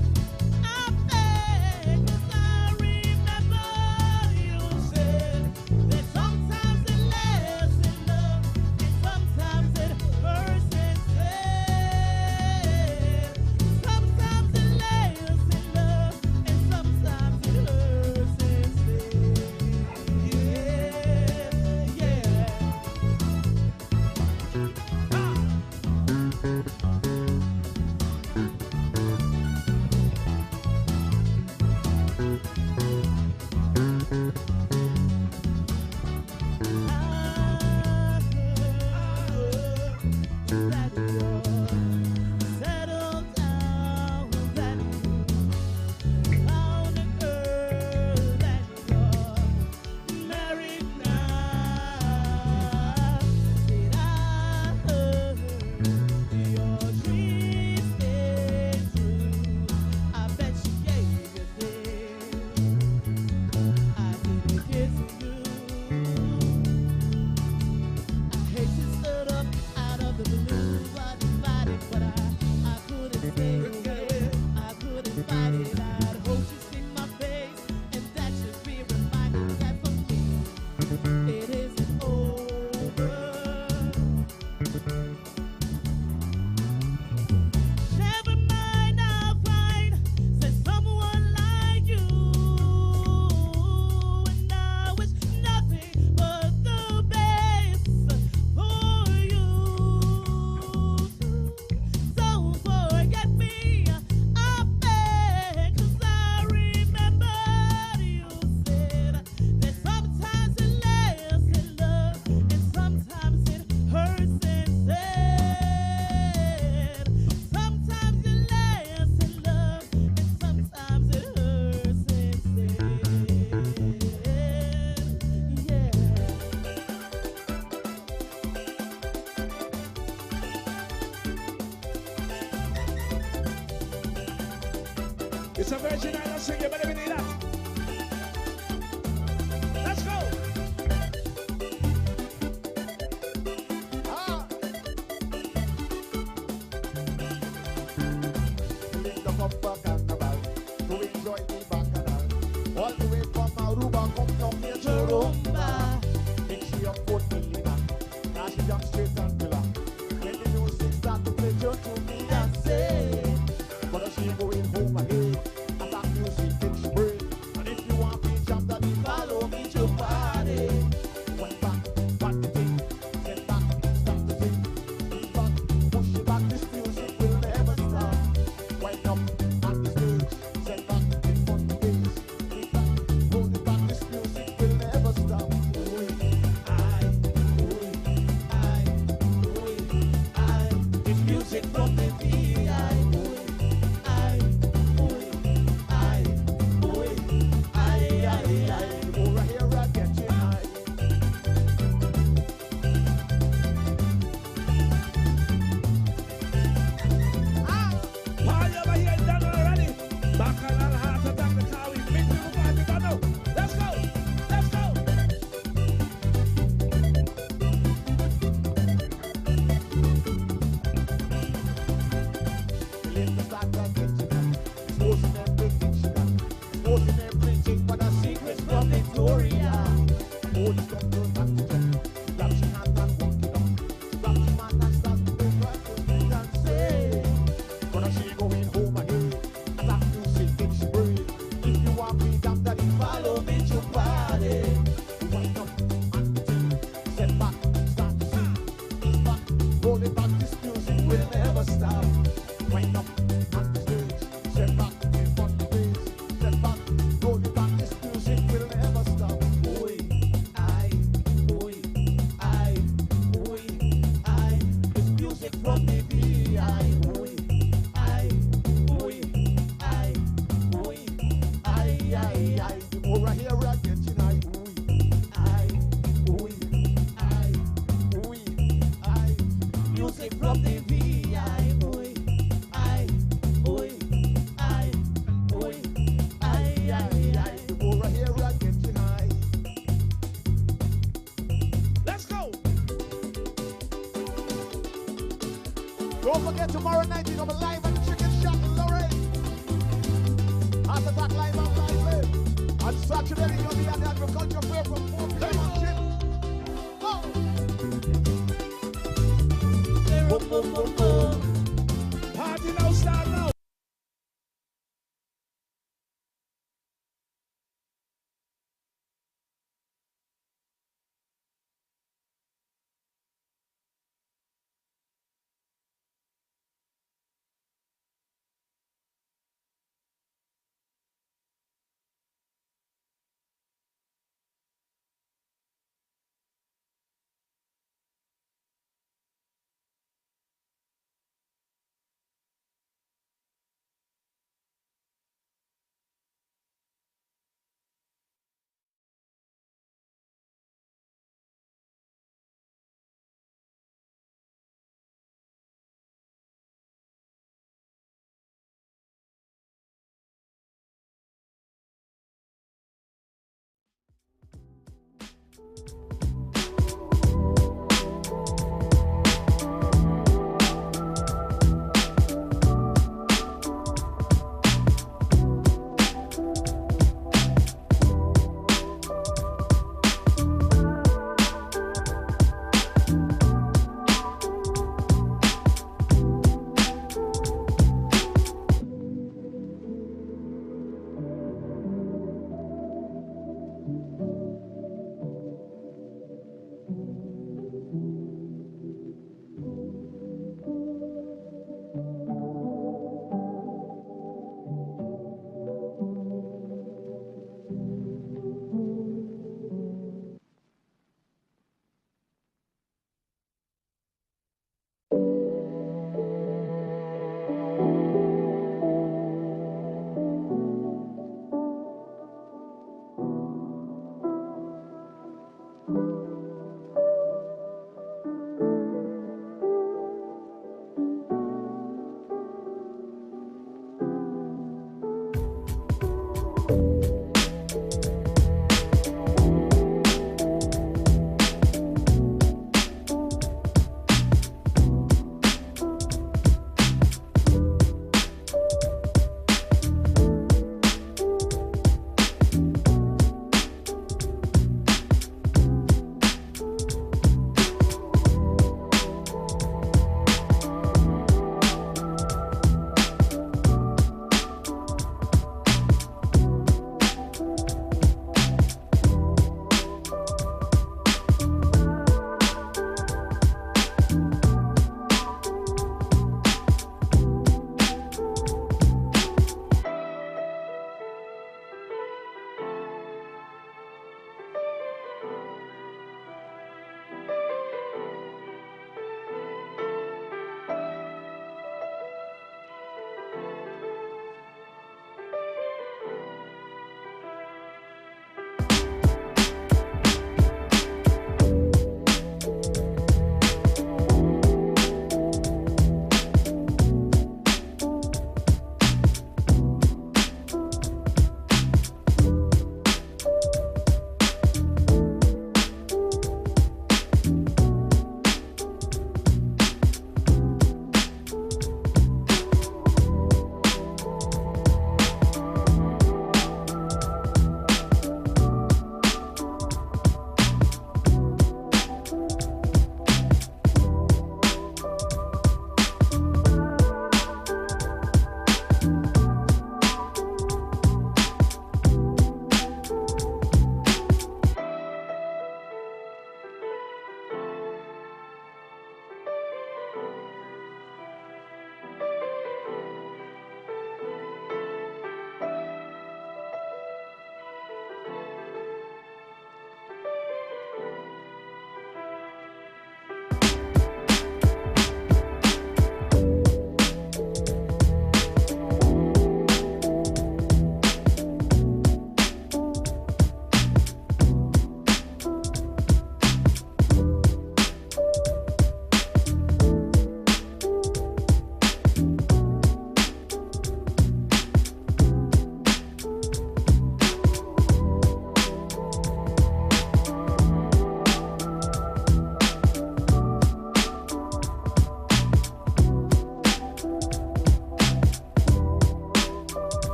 I beg, 'cause I remember you said that sometimes it lasts in love and sometimes it hurts instead. Sometimes it lasts in love and sometimes it hurts instead. Yeah, yeah. Settle down, that you found a girl that you're married now. Did I heard your dreams stay true? I bet she gave you things I didn't give to you. I hate to stir up out of the blue. I divided, but I couldn't stay away. I couldn't fight it. I'd hope you see my face, and that should be reminded that for me it isn't over. Never mind, I'll find someone like you. And I wish nothing but the best for you. Don't forget me, I beg, 'cause I remember you said that sometimes it lasts in love and sometimes it hurts instead. Sometimes it lasts in love and sometimes it hurts instead. Yeah. It's a Virgin Island sing, you better believe that. Let's go. Feeling the bumper carnival to enjoy the bacchanal. All the way from Aruba, come down here to Rumba. Think she up 14 now. Now she jump straight and killer. When the music start to play, just to me and say, but she going home again. And that music takes she break. And if you want me jump, then you follow me to party. Went back, back the thing. Get back, back the thing. Keep back, push it back. This music will never stop. Went again tomorrow night. We're gonna be live at Chicken Shack in Lorraine. Heart Attack live and live. On Saturday, we're gonna be at the Agriculture Fair from 4 p.m. on Chip. Go! Party now, start now.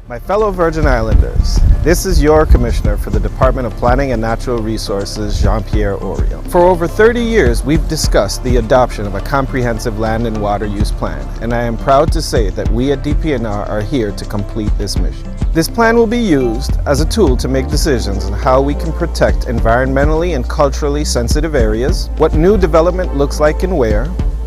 My fellow Virgin Islanders, this is your Commissioner for the Department of Planning and Natural Resources, Jean-Pierre Orion. For over 30 years, we've discussed the adoption of a comprehensive land and water use plan, and I am proud to say that we at DPNR are here to complete this mission. This plan will be used as a tool to make decisions on how we can protect environmentally and culturally sensitive areas, what new development looks like and where,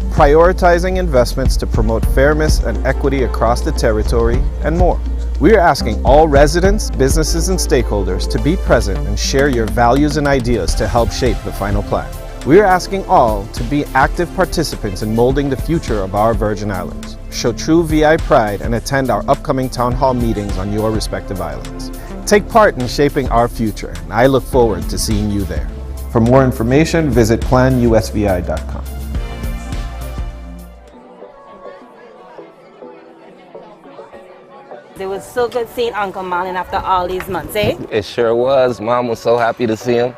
prioritizing investments to promote fairness and equity across the territory, and more. We are asking all residents, businesses, and stakeholders to be present and share your values and ideas to help shape the final plan. We are asking all to be active participants in molding the future of our Virgin Islands. Show true VI pride and attend our upcoming town hall meetings on your respective islands. Take part in shaping our future, and I look forward to seeing you there. For more information, visit planusvi.com. It was so good seeing Uncle Marlon after all these months, eh? It sure was. Mom was so happy to see him.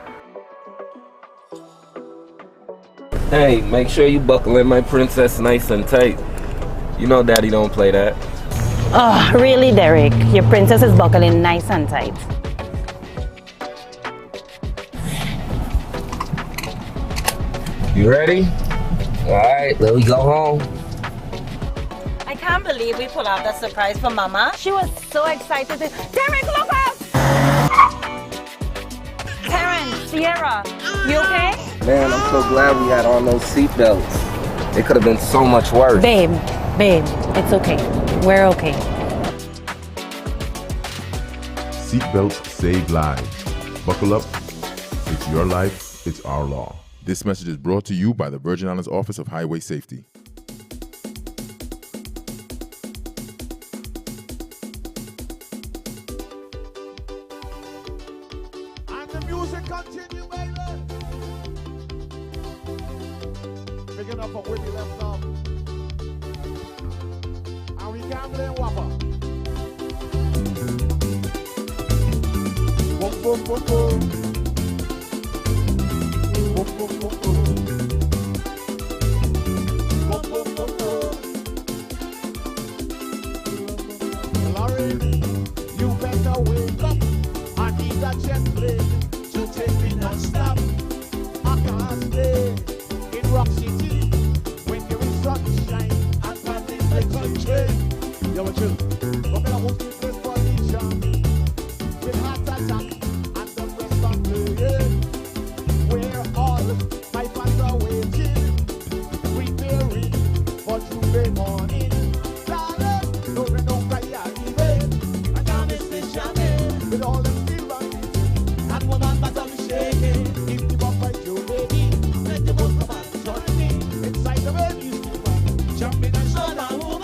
Hey, make sure you buckle in my princess nice and tight. You know Daddy don't play that. Oh, really, Derek? Your princess is buckling nice and tight. You ready? All right, let me go home. I can't believe we pulled out that surprise for Mama. She was so excited. Derek, look out! Terrence, Sierra, you okay? Man, I'm so glad we had on those seatbelts. It could have been so much worse. Babe, it's okay. We're okay. Seatbelts save lives. Buckle up. It's your life. It's our law. This message is brought to you by the Virgin Islands Office of Highway Safety. And the music continue, baby. Picking up from where we left off. And we gambling whopper. Boom, boom, boom, boom. Boom, boom, boom, boom. Boom, boom, boom, boom. Lauren, you better wake up. I need a jet plane to take me non-stop. I can't stay in Rock City when there is sunshine and that is the country. Yo, what you? But better hold this place for the jam. With heart attack and the rest of the year. Where all my fans are waiting, preparing for Tuesday morning. Darling, no rain, no cry, even. And down is the jamming with all them still running. And woman, but I'm shaking. If you walk by your baby, let the boat come and join me. Inside the baby, jumping and shut down, woman.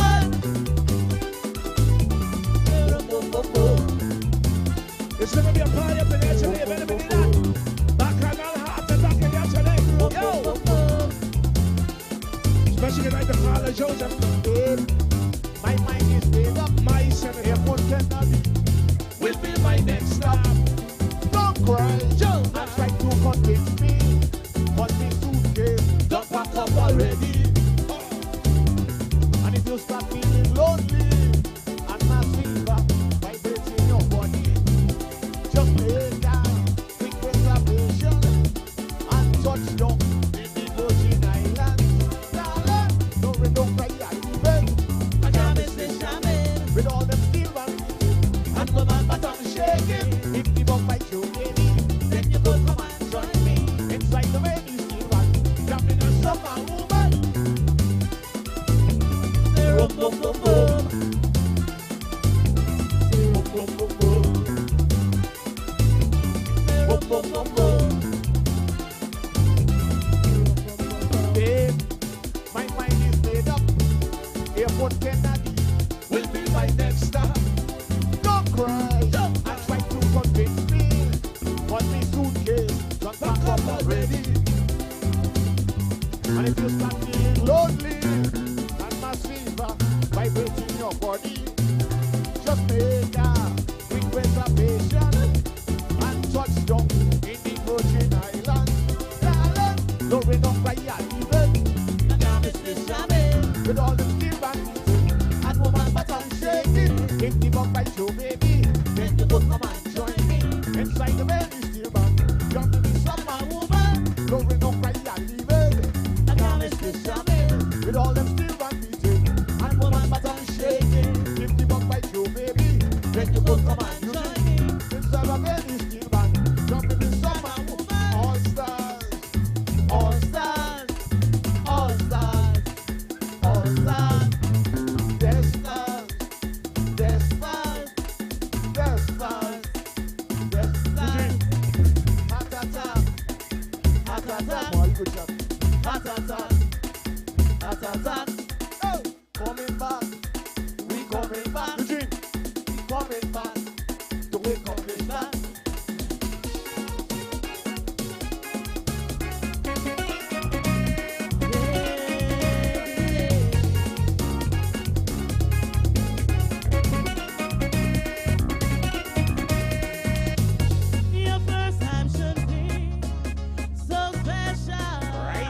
It's gonna be a party up in here today, better be that. Bacchanal heart attack in here today. Yo! Especially tonight, the Carla Joseph. My mind is made up. My seven airport Kennedy will be my next stop. Don't cry, Joe. I try to convince me, but my suitcase don't pack up already. And if you start feeling lonely and my fever vibrating your body, just lay down, quick reservation, and touch down in the Virgin Islands. Darling, no rain, no cry, even. I can't miss this jamming with all them steel bands and woman, but I'm shaking. If you don't fight your baby, then you could come and join me inside the baby steel band, jumping on summer woman. Boom, boom, boom, boom. Boom, boom, boom, boom. Boom, boom, boom, boom. Babe, my mind is made up. Airport Kennedy will be my next stop. Don't cry, I try to convince me, but my suitcase don't pack up already. And if you start feeling lonely and my fever vibrating your body, just make a quick reservation and touch down in the Virgin Islands. Darling, no rain, no cry, even. And now it's this jamming with all the steel bands and woman, but I'm shaking. If you walk by your baby, good job. Hot, hot, hot. Hot, hot, hot. Oh, coming back. We coming back. Eugene, we coming back. We coming back. Your first time should be so special. Right?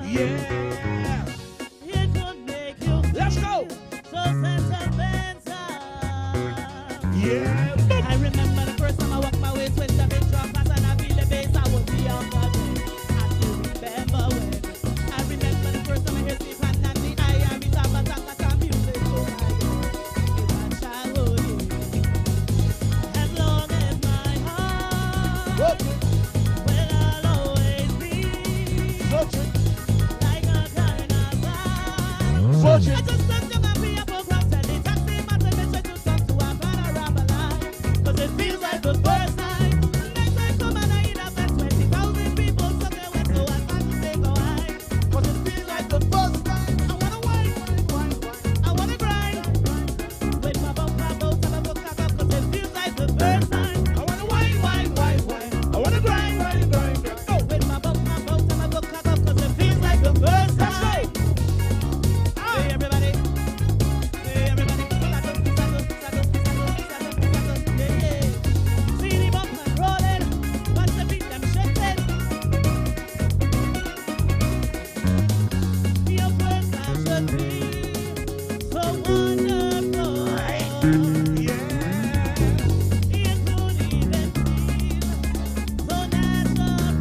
Yeah. It could make you Let's go. so sentimental. Yeah. I remember the first time I walked my way, twist the big drum pass and I feel the bass. I was younger then. I still remember when. I remember the first time I hear Steve and Nancy. I am it up and music. Oh my God, in my childhood years. As long as my heart will I'll always be like a carnival. I just sent them a free program, tell the taxi man to make sure to come to a panorama line. 'Cause it feels like the first time. Next I come and I eat up at 20,000 people, so they went so I had to say go high. 'Cause it feels like the first time. I wanna wine, I wanna grind. With my bumper boat and my book cock up, 'cause it feels like the first time. I wanna wine. I wanna grind. Oh, with my bumper boat and my book cock up, 'cause it feels like the first time. Hey everybody, yeah. See the bumper rolling, watch the beat them shaking. Your first time should be so wonderful. It could even feel so natural.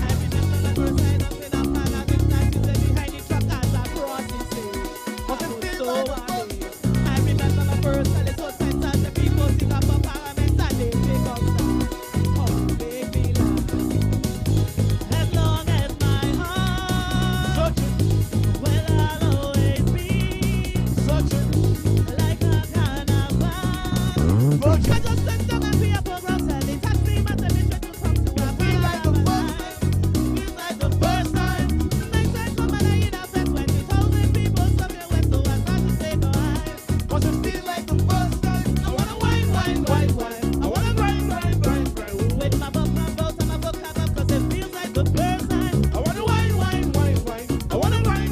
I remember the first night up in a Panama night, you said behind the truck as I crossed the stage. I was so amazed. I remember my first time, it's so tense as the people sing up a parliament and they pick up songs. Oh, make me laugh. As long as my heart will I'll always be like a carnival. I just sent them a free program, tell the taxi man to make sure to come to a panorama line. Feels like the first time. Next I come and I eat up at 20,000 people, so they went so I had to say no high. 'Cause it feels like the first time. I wanna wine. I wanna grind. With my bumper boat and my book cock up, 'cause it feels like the first time. I wanna wine. I wanna grind.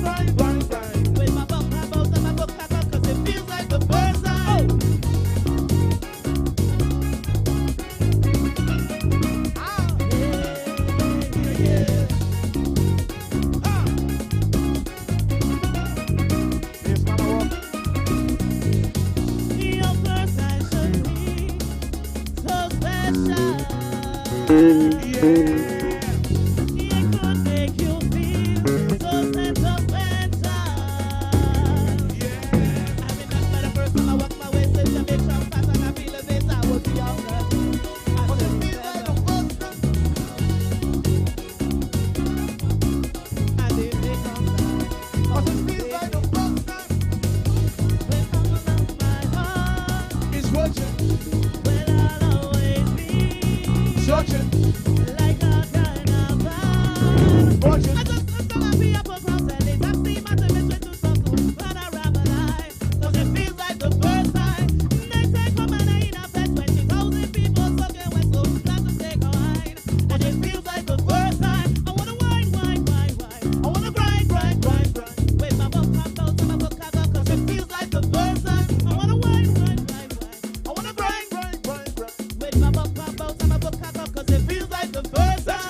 With my bumper boat and my book cock up, 'cause it feels like the first time. Your first time should be so special. It could make you feel so sentimental. I remember the first time I walked my way, slipped a big drum pass and I feel the bass. I was younger. I still remember. I did make up time. When my heart It's watching. will I'll always be Searching. like a carnival. Watching. I just sent them a free program, tell the taxi man to make sure to come to a panorama line. 'Cause it feels like the first time. Next I come and I eat up at 20,000 people, so they went so glad to say go high. And it feels like the first time. I wanna wine. I wanna grind. With my bumper boat and my book cock up, 'cause it feels like the first time. I wanna wine. I wanna grind. With my bumper boat and my book cock up, 'cause it feels like the first time.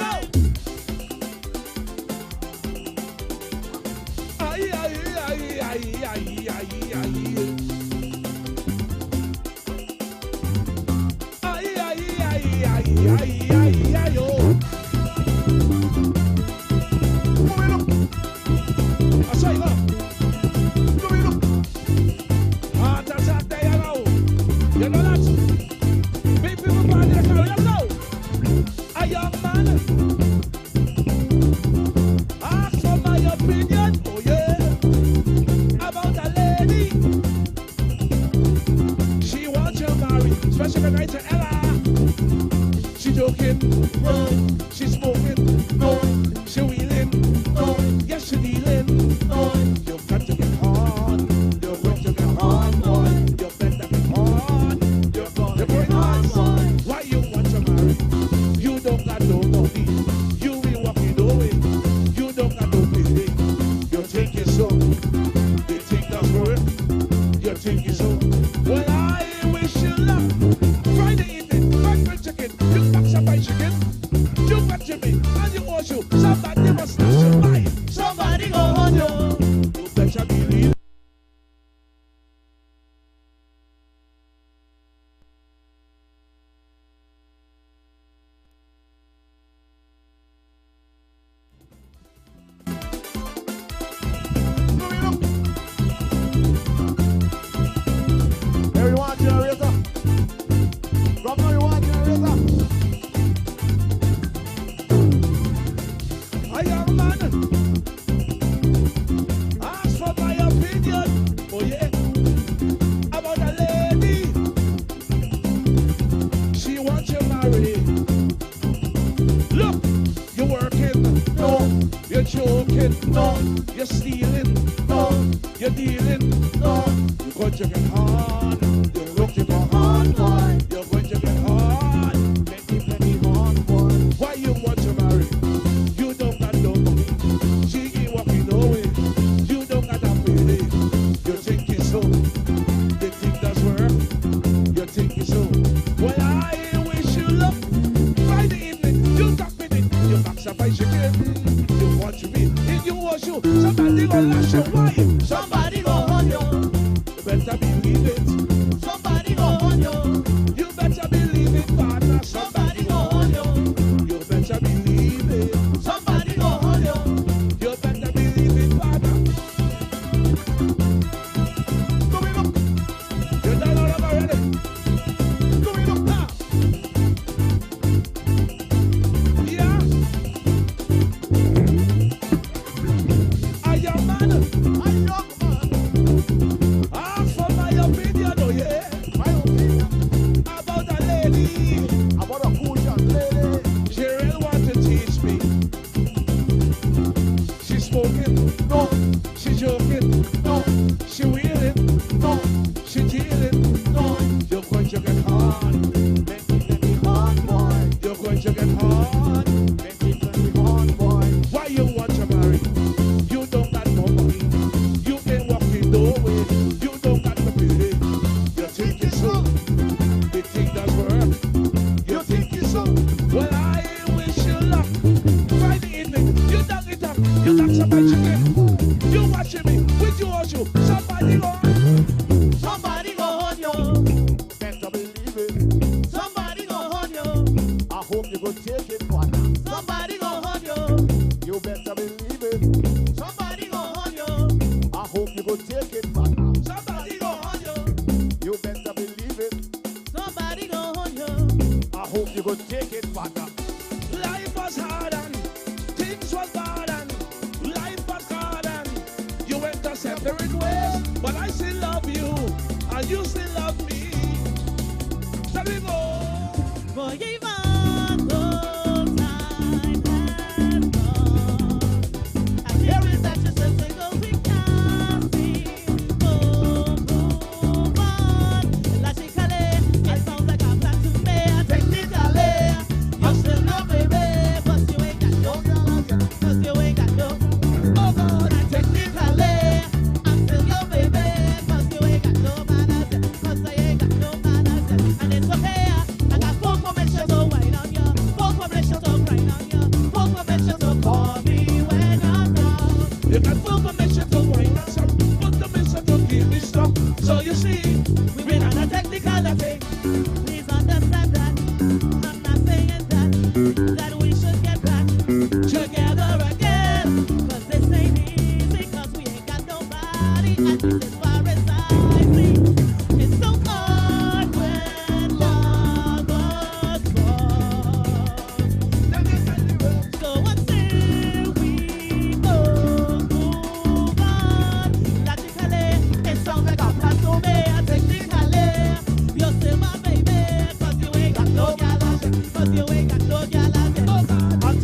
You know that? Big people party the crowd, let's go! A young man ask for my opinion, oh yeah, about a lady. She wants you married, especially the night to Ella. She joking, no. She smoking, no. She wheeling, no. Yes, she dealing, no. You've got to get hard. You're going to get hard, boy. You better get hard. You're going hard, boy. Why you want to marry? You don't got no money. You be walking away. You don't got no pay. You think it's so. You think that's work. You think it's so. Well, I wish you luck. Friday evening, fried chicken. You got some fried chicken. You got Jimmy and you also. Somebody must snatch your mind. Somebody go on you. You better believe it. Here you want generator. Governor, you want generator. A young man ask for my opinion. Oh yeah, about a lady. She wants you married. Look, you're working, no. You're joking, no. You're stealing, no. You're dealing, no. You're going to get hard. You're looking for hard, boy. You're going to get hard. Plenty hard, boy. Why you want to marry? You don't got no money. She ain't walking away. You don't got a pay. You think it's so. They think that's work. You think it's so. Well, I wish you luck. Friday evening, you got me. You got some fried chicken. You want to be in your washu. Somebody gonna lash your wife. Somebody go on you. You better believe it. Somebody go on you. You better believe it, partner. Somebody go on you. You better believe it. Somebody go on you. You better believe it, partner. Coming up. You done all of already. Coming up now. Yeah. A young man. A young man. Ask for my opinion, oh yeah. My opinion. About a lady. About a cool young lady. She really want to teach me. She smoking, no. She joking, no. She wheeling, no. She dealing, no. You're going to get hard. Plenty hard, boy. You're going to get hard. Plenty hard, boy. Why you want to marry? You don't got no money. You ain't walking no way. You don't got no pay. You think it's so. You think that's work. You think it's so. Well, I wish you luck. Friday evening, you dug it up. You got some fried chicken. You watching me with your horseshoe. Somebody go on. Somebody go on you. Better believe it. Somebody go on you. I hope you go take it, partner. Somebody go on you. You better believe it. Somebody go on you. I hope you go take it, partner. Somebody go on you. You better believe it. Somebody go on you. I hope you go take it, partner. Life was hard and things was bad and life was hard and you went a separate ways. But I still love you and you still love me. Shall we go? For ye time has gone. And here is that just a single we can see. Move on. Logically, it sounds like a plan to me. Technically, you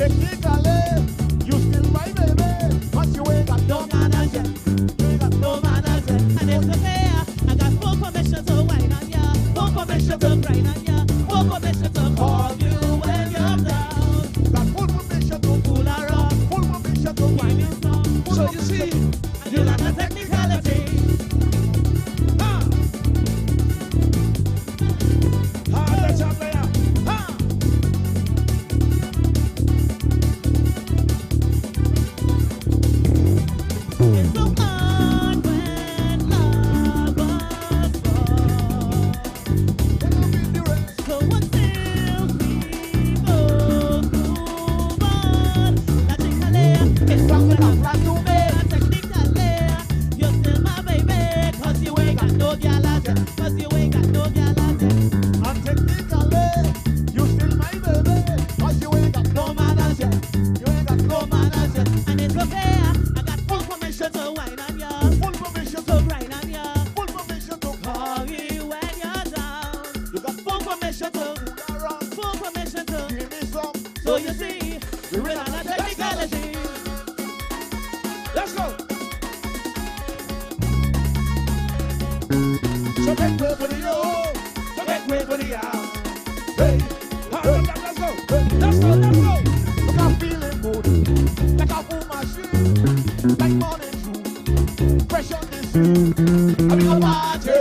technically, you still my baby, but you ain't got no manners yet. You ain't got no manners yet. And it's okay, I got full permission to whine on ya, full permission to grind on ya, full permission to call you when you're down. Got full permission to fool around, full permission to whine your song. So you see, You got the technicality. Let's have player. It's so hard when love was born. So until we both move on, magically, it's wrong with us, like to me. Technically, you're still my baby, 'cause you ain't got no gal out there, 'cause you ain't got no gal out there. And technically, you still my baby, cause you ain't got no manners yet. You ain't got no manners yet. And it's okay, I got full permission to whine on ya, full permission to grind on ya, full permission to call you when you're down. You got full permission to full permission to give me some. So you see, we're on a technicality. Let's go. So make way for the yo, so make way for the young. Hey, let's go. Let's go, let's go. Look, I'm feeling good, like a full machine, like morning dew, fresh on the street. I'm in a party,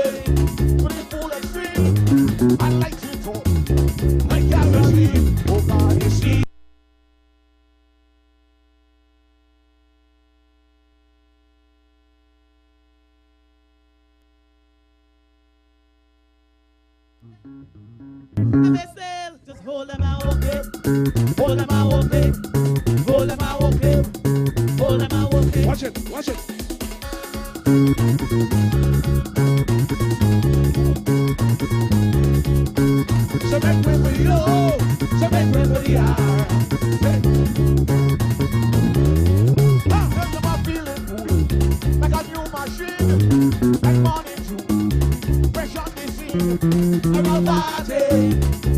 to the full extreme. I like to talk, like guarantee. Oh God, you see. Just hold them out, okay? Hold them out, okay? Hold them out, okay? Hold them out, okay? Watch it, watch it. So make way for you, so make way for the hour. Hey. I'm feeling good, like a new machine, like morning dew, fresh on the scene. I'm a party,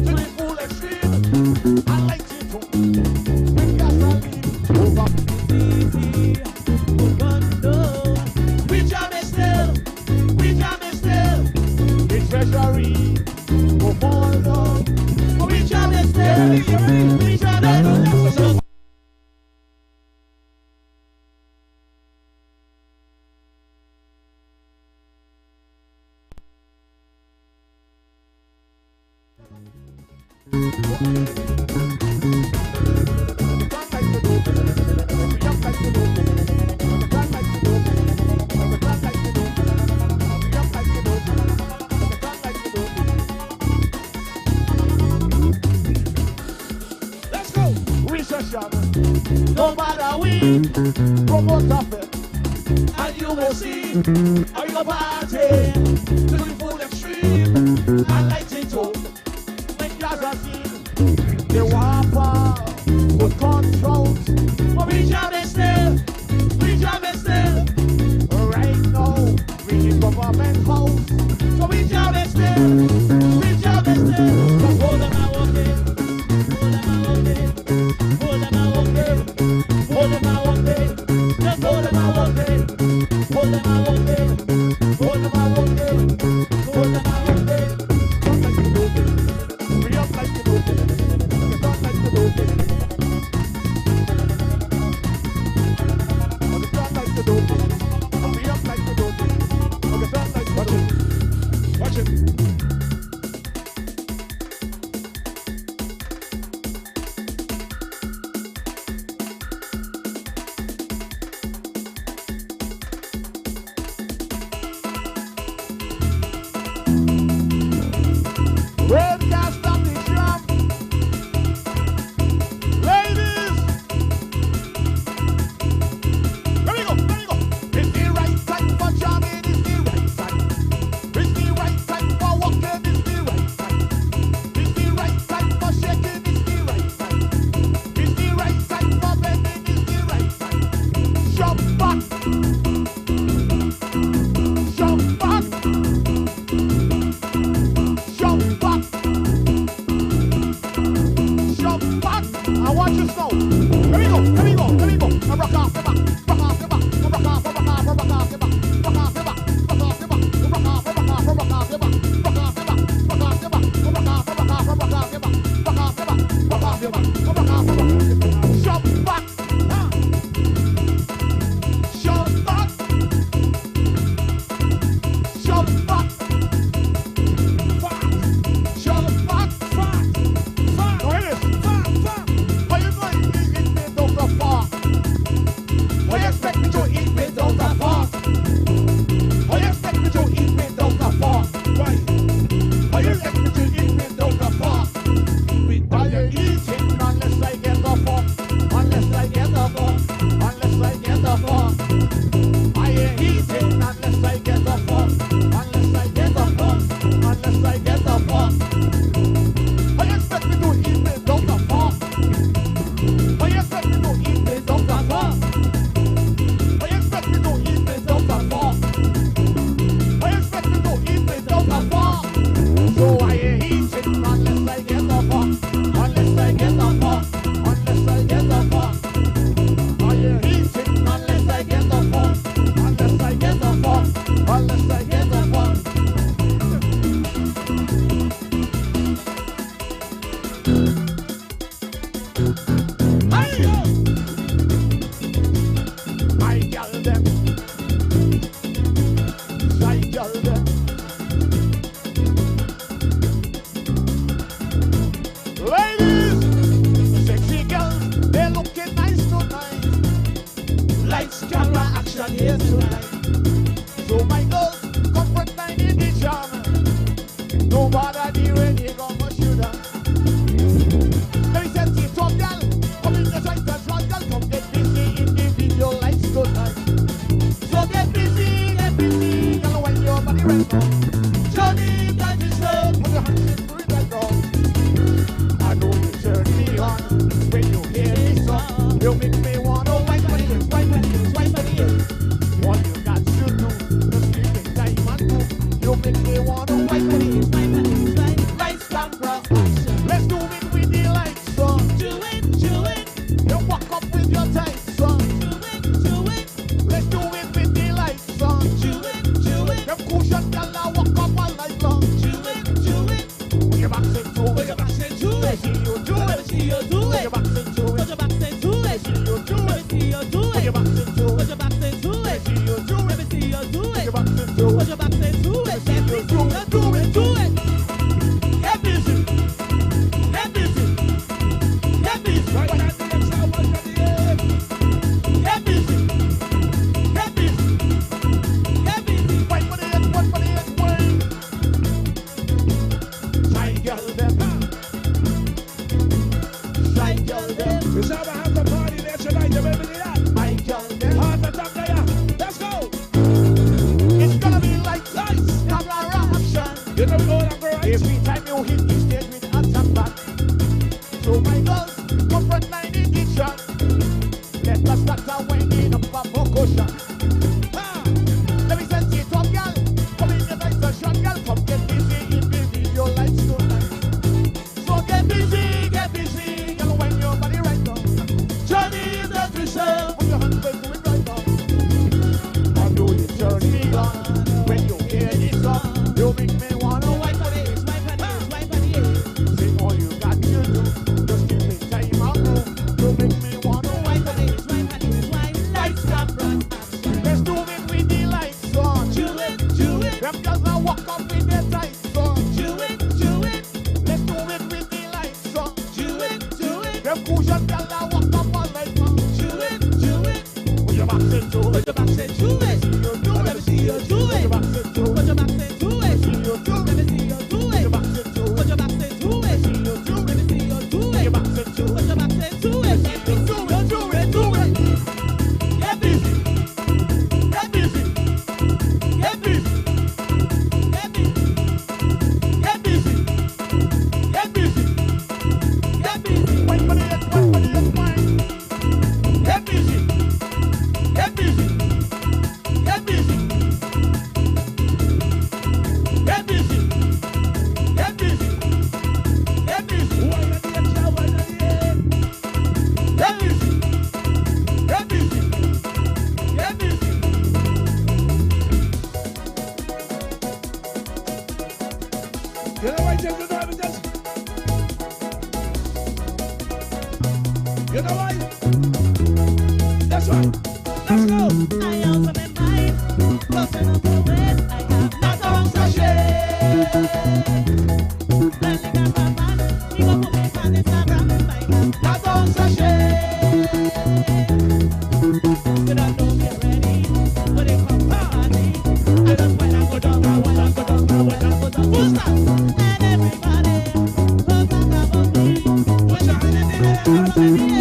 to the full extreme. I like to talk, with gasoline, over. We jamming still, we jamming still. The treasury, go forward. We jamming still, we jamming still. Let's go. Recession. No matter we promote of it, and you will see how you party to the full extreme. I like it too. When guys are seen, they whopper with controls. But we jamming still, we jamming still. Right now, we in government house. So we jamming still, we jamming still. Just hold them out, okay? Hold them out, okay? Hold them out, okay? Just hold them out, okay? Hold them out, okay? Hold them out, okay? Hold them out, okay? We up like the dope. We don't like the dope. We don't like the dope. We up like the dope. We don't like the dope. Watch it. Now watch this now. Here we go, here we go, here we go. Now rock off the back, rock off the back, rock off, rock off, rock off the back, rock off the back, rock off the back, rock off, rock off, rock off the back, rock off the back, rock off the back, rock off, rock off, rock off the back, rock off the back, rock off the back, rock off the back. Shove back, shove back, shove back, shove back, Now hear this. Why you going to eat without a fork? Why you expect me to eat without a fork? Why you expect me to eat without a fork? Why? Why you expect me to eat without a fork? Why you eating unless I get a fork? Unless I get a fork? Unless I get a fork? Why you eating unless I get a fork? Unless I get a fork? Unless I get a fork? Why you expect me to eat without a fork? Why you expect me to eat without a fork? Why you expect me to eat without a fork? Why you expect me to eat without a fork? So why you eating unless I get a fork? Unless I get a fork? Unless I get a fork? Why you eating unless I get a fork? Unless I get a fork? Unless I get a fork? My girl them, my girl them. Ladies, sexy girls, they're looking nice tonight. Lights, camera, action here tonight. So my girls, come front line in the jam. No bother the ready, come and shoot her. Let me set it up, girl. Come in the joint and run, girl. Come get busy in the video lights tonight. So get busy, girl. When your body right now. Johnny, that is love. Put your hands in front right now. I know you turn me on when you hear this song. You make me wanna wipe my ears, wipe my ears, wipe my ears. What you got to do, just keep it time and move. You make me wanna wipe my ears, wipe my ears, lights, camera, action. Let's do it with the lights on. Do it. You walk up with your tights on. Do it. Let's do it with the lights on. Do it. Them cushion girl, I walk up all night long. Do it. Put your backs into it. Put your backs into it. See you do it. See you do it. Put your backs into it. Put your backs into it. See you do it. See you do it. Put your backs into it. Put your backs into it. See you do it. See you do it. Put your backs into it. Put your backs into it. See you do it. Do it. Get busy. Get busy. Get busy. Right now, the next hour, get busy. Get busy. Get busy. Fight for the end, fight for the end, wait. Shy girl them. Shy girl them. We shall have the party there tonight, you remember that? My girl them. Heart attack there. Let's go. It's gonna be like lights, camera, action. You know we all have right. Every time you hit the stage with action back. So my girls, come front line in the shot. Let us start a winding up a percussion. Let me send it up, girl. Come in the night and shot, girl. Come get busy in the video lights tonight. So get busy, girl. When your body right now. Johnny is the official. Put your hands up to it right now. I know you turn me on when you hear this song. You make me wanna wipe my ears, wipe my ears, wipe my ears. Say all you got to do, just give me time and move. You make me wanna wipe my ears, wipe my ears, wipe. Lights, camera, action. Let's do it with the lights on. Do it. Them girls now walk up with their tights on. Do it. Let's do it with the lights on. Do it. Them cushion girls now walk up all night long. Do it. Put your backs into it. Put your backs into it. See you do it. Let me see you do it. Put your backs into it. Put your backs into it. See you do it. Let me see you do it. Put your backs into it. Put your backs into it. See you do it. Let me see you do it. Put your backs into it. Put your backs into it. See you do it. Do it. Get busy. Get busy. Get busy. Get busy. Get busy. Get busy. Get busy. Wait for the end. Get busy. Get busy. Get busy. You know why? That's right. Let's go. I also been mine. Closing up the way I have not on sachet. Landing up a man. He go put me on Instagram. I have not on sachet. You don't know me already. But it come party. I just when I go down, when I go down, when I go down. Who's that? And everybody. Who's that about me? Who's that in the air?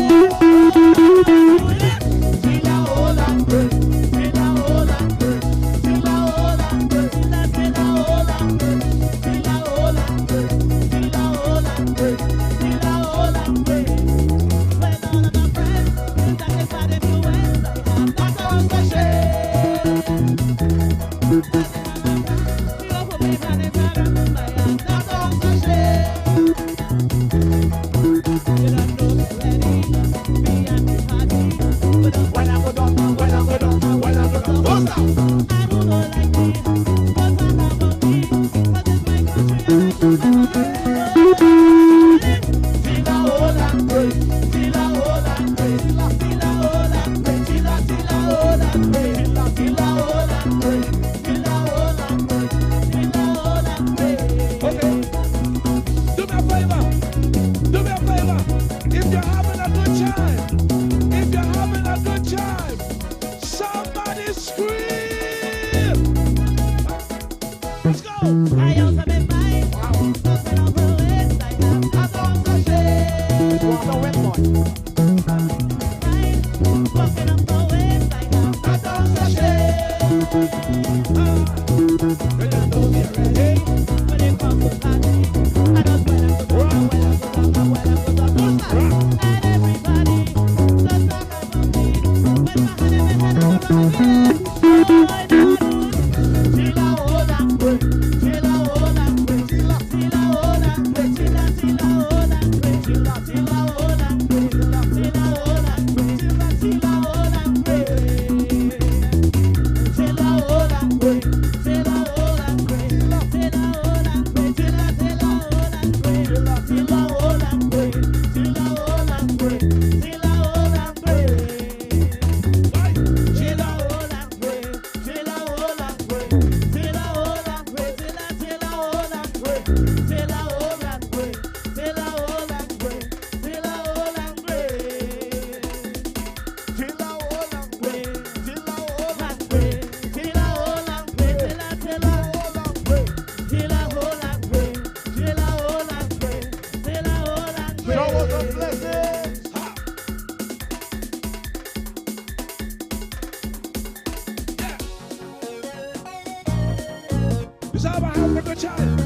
It's all about having a good time.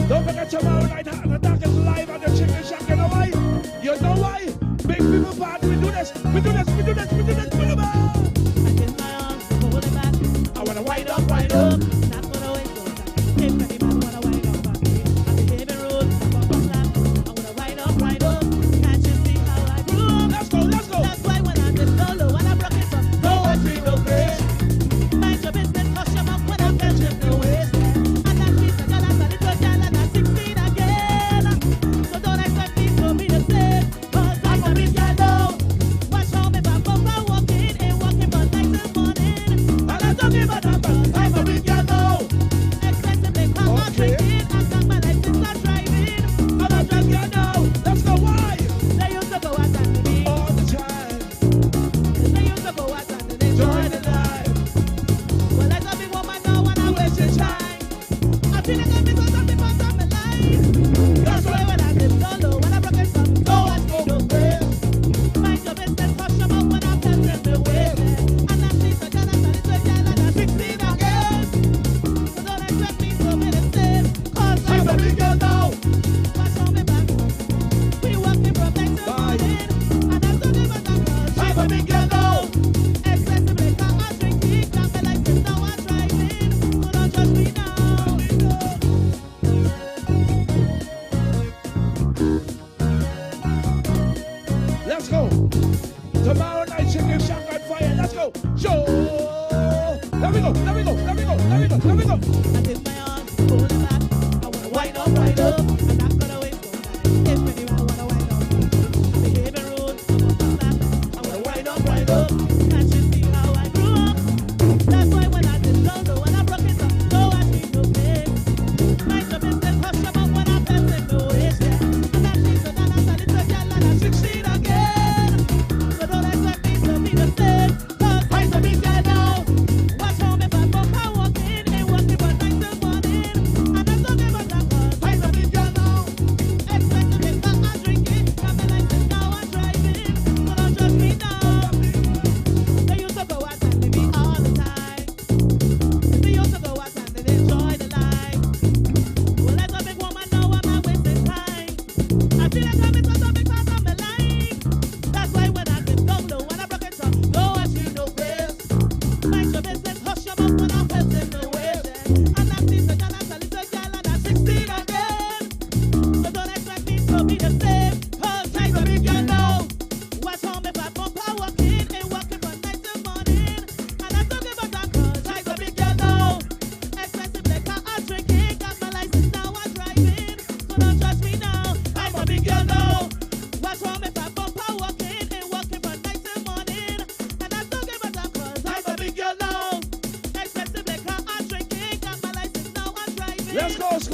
Don't forget tomorrow night, the darkest live at the Chicken Shack. You know why? You know why? Big people party. We do this. We do this. We do this. We do this. We do this. I wanna wind up, wind up. Not gonna wait for that. If anybody wanna wind up, I'm behaving rude. I wanna wind up, wind up. Can't you see how I groove? Let's go, let's go. That's why when I'm just solo, when I rock it from no one free, no grace. Mind your business, cause your mouth when I'm catching the waist. And that she's a girl, and a little girl, and I'm 16 again. So don't expect me to be the same. Cause I'm a big girl now. Watch how me back up and walking, ain't walking but like the morning. And I'm talking about I'm a big girl now. Excessively calm and drinking, and got my life since I'm driving. I'm a big girl now. Let's go. Why? They used to go out and me. All the time. They used to go out and enjoy the life. Well, as a big woman now, and I waste your time. I feel like I'm because I'm because I'm alive. That's why when I dip solo, when I broke it from no one need no grace. Mind your business, cause your mouth when I'm telling the way. And I'm she's a girl, and a little girl, and I'm 16 again. So don't expect me to be the same. Cause I'm a big girl now. Watch on me back. We walking from next to morning. And I'm talking about that cause I'm a big girl now. Excessively calm and drinking, got me like this now I'm driving. So don't judge me now. Let's go. Tomorrow night, Chicken Shack on fire. Let's go. Show. Let me go. Let me go. Let me go. Let me go. Let me go. I dip my arms, pull it back. I wanna wind up, wind up. I'm not gonna wait for time. If anyone wanna wind up, I'm behaving rude. I'm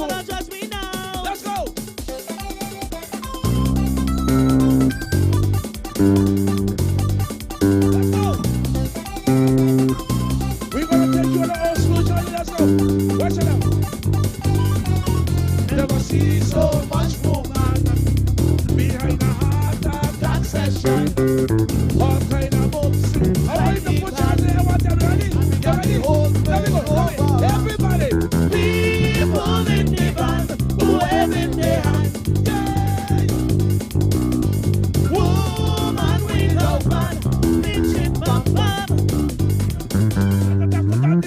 go. Don't judge me now. Let's go. We're gonna take you on the old school journey. Let's go. Watch it out. Never see so much woman behind a hard dance session. All kind of moves. I want you to put your hands there. I want them ready. You ready? Let me go. Come in. Everybody. People in the van who have in their hand. Woman without man, bitch it bam bam. I'm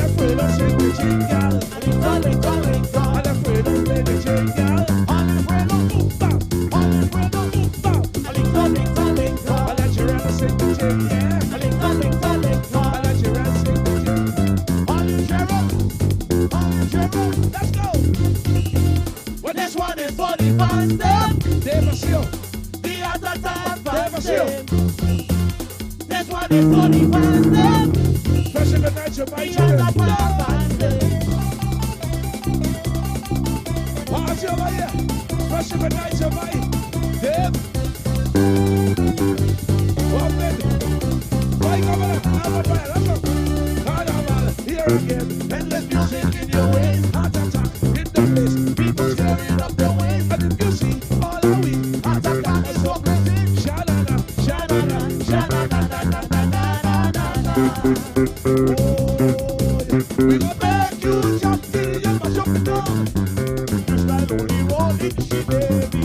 afraid of sing the jingle. I'm afraid of play the jingle. I'm afraid of boom bam. I'm afraid of boom bam. I'll let you run and sing the jingle. I'll let you run and sing the jingle. On the sheriff. Let's go. Well, this one is for the fans them. Devasio. The other time fans them. This one is for the fans them. Fresh in the night, you might The other time fans them. Party over here. Fresh in the night, you might. Dave. 1 minute. Mike over there. I'm on fire. Let's go. Carnival. Here again. Endless music in your ways. Heart attack. In the place. People stirring up their ways. And if you see all the way. Heart attack is so crazy. Sha-na-na. Sha-na-na. Sha-na-na-na-na-na-na-na-na. We gon' make you jump till you mash up the ground. Just like only rolling she baby.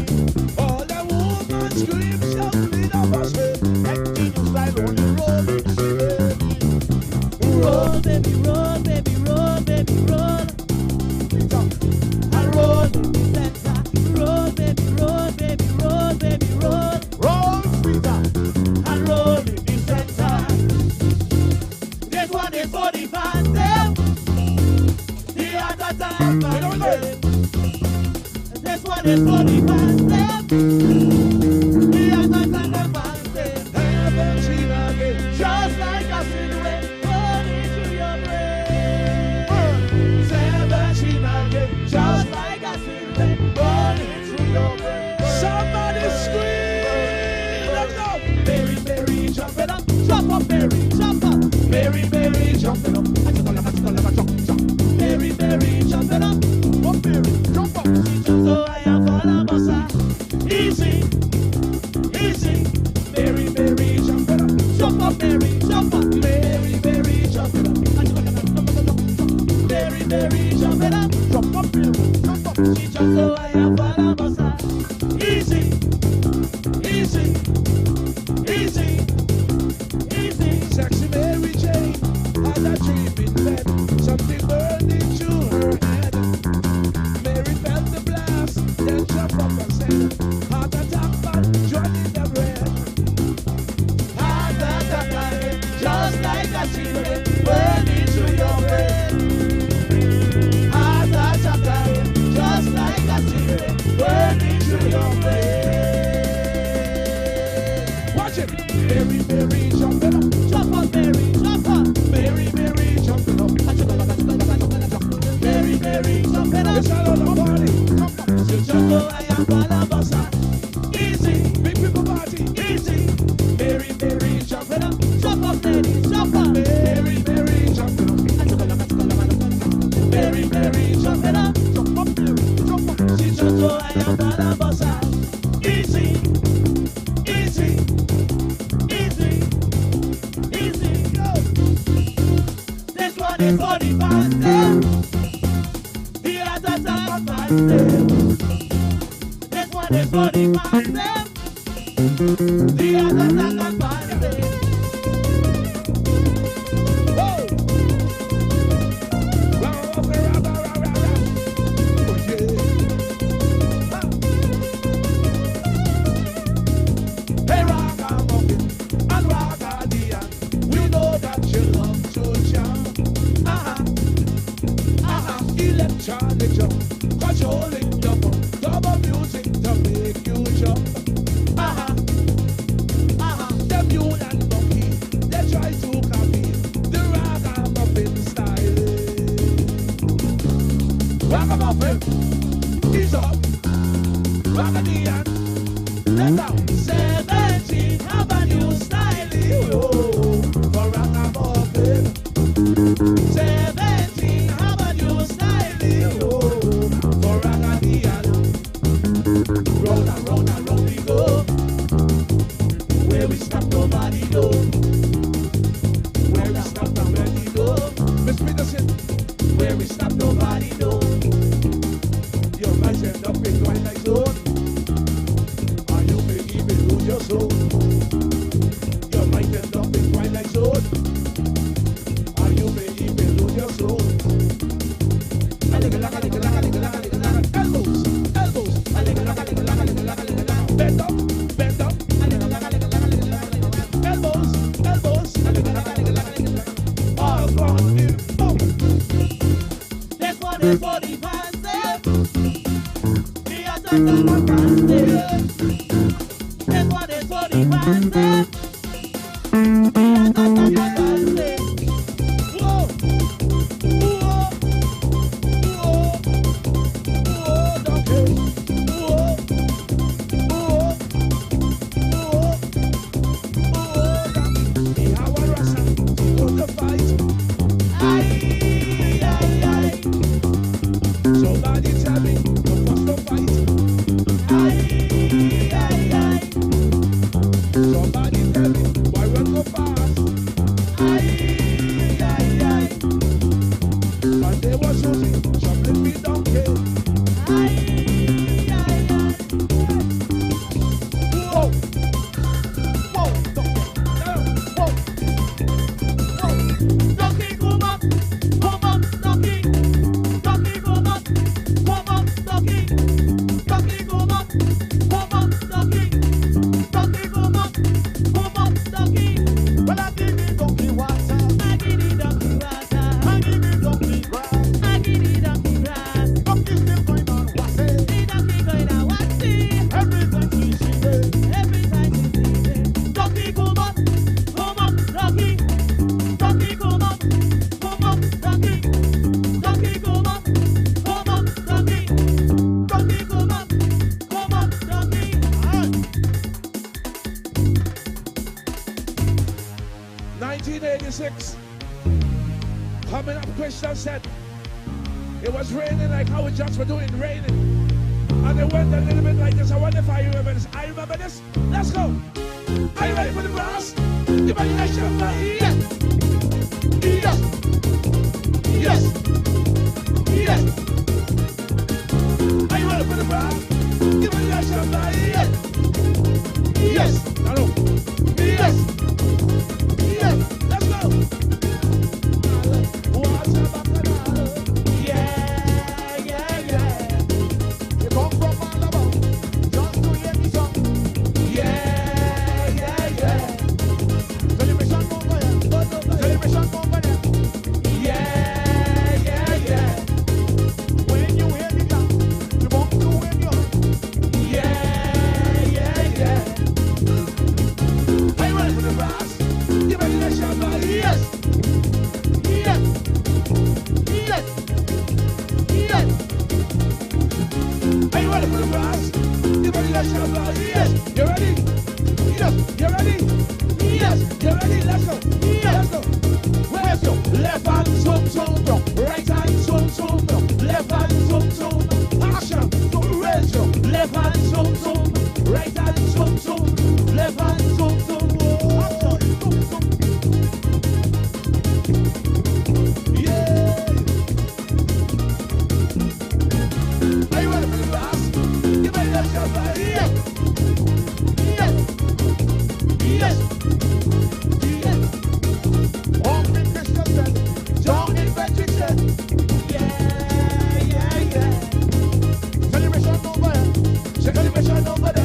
All the woman scream shout with a bass rate. Acting just like only rolling she baby. Roll, baby, roll, baby, roll, baby, roll. And roll in the center. Roll, baby, roll, baby, roll, baby, roll. Roll, Peter. And roll in the center. This one is for the fans them. The other time fans them. This one is for the fans them. The other time fans them. Haven't seen again. Just like a silhouette running through your brain. Seventeen again. Just like a silhouette running through your brain. Somebody scream. Let's go. Mary, Mary, jump it up. Jump up, Mary, jump up. Mary, Mary, jumping up. Mary, Mary, jump it up. Up, Mary, jump up. So I am for la bossa. Easy, easy. Mary, Mary, jumping up. Jump up, Mary, jump up. Mary, Mary, jumping up. Mary, Mary, jump it up. Jump up, Mary, jump up. So I am for la bossa. Easy, easy, easy, easy. Sexy Mary Jane had a dream in bed. Something burned into her head. Mary felt the blast, then jumped up and said, heart attack, man, joining the red. Heart attack, just like a cigarette burning through your brain. Heart attack, just like a cigarette burning through your brain. Watch it. Mary, Mary, jumping up. Jump up, Mary, jump up. Mary, Mary, jumping up. Mary, Mary, jump it up. It's all on the party. Jump up. So I am for la bossa. Easy, Big people party. easy. Mary, Mary, jumping up. Jump up, lady, jump up. Mary, Mary, jumping up. Mary, Mary, jump it up. Jump up, Mary, jump up. So I am for la bossa. Easy, easy, easy, easy. Go. This one is for the fans them. The other time fans them. This one is for the fans them. The other time fans them. Whoa. Hey, ragamuffin and ragadian, we know that you love to jump. Electronic jump, controlling the fun, double music to make you jump. Them you and 17, have a new style, oh, for ragamuffin. 17, have a new style, oh, for ragadian. Round and round and round we go. Where we stop, nobody know. Where we stop, nobody know. Miss Peterson, where we stop, nobody know. Your might end up in Twilight Zone. And you may even lose your soul. Your might end up in Twilight Zone. And you may even lose your soul. Elbows, elbows. Bend up, bend up. Elbows, elbows. All gone in. That's what they for the fans say. The other one fans say. That's what they for the fans say. The other one fans say. Whoa, whoa, whoa, whoa, donkey. Whoa, whoa, whoa, whoa, donkey. The Howard Russell, he was the fight. Aye, aye, aye. Somebody tell me the first to fight. Aye, aye, aye. Somebody tell me why run go fast. Aye, aye, aye. And they were shooting, shoveling me donkey. Aye, aye, aye. Whoa, whoa, donkey, whoa, whoa. Donkey, come up, donkey. Donkey, come up, donkey. Donkey, come up, donkey. Donkey, come up, donkey. Well, I give it donkey water. I give it donkey water. I give it donkey grass. I give it donkey grass. Donkey still going on what's it? The donkey going on what's it? Every time she see it. Every time she see it. Donkey, come up, donkey. Donkey, come up, donkey. Donkey, come up, donkey. Donkey, come up, donkey. Aye. 1986. Coming up, Christian said it was raining like how we just were doing raining. And it went a little bit like this. I wonder if I remember this. I remember this. Let's go. Are you ready for the brass? You better let your body. Yes. Yes. Yes. Yes. Are you ready for the brass? You better let your body. Yes. Yes. No, no. Yes. Yes. Let's go. What's up, yeah, yeah, yeah. You come from Alabama, just to hear me song. Yeah, yeah, yeah. Celebration over here, celebration over there. Yeah, yeah, yeah. When you hear the drum, you want to wave your hand. Yeah, yeah, yeah. Are you ready for the brass? You ready to shout out? Yes. Yes. Yes. Yes. Are you ready for the brass? You ready to shout out? Yes. You ready? Yes. You ready? Yes. You ready? Let's go. Let's go. Let's go. Left hand zoom zoom down. Right hand zoom zoom down. Left hand zoom zoom down. Action. Raise your left hand zoom zoom. Right hand zoom zoom. Left hand zoom zoom. Action. Zoom zoom. Yeah. Are you ready for the brass? You ready to shout out? Yes. Yes. Yes. Yes. Only Christian said, John in Patrick said, yeah, yeah, yeah. Celebration over here. Celebration over there.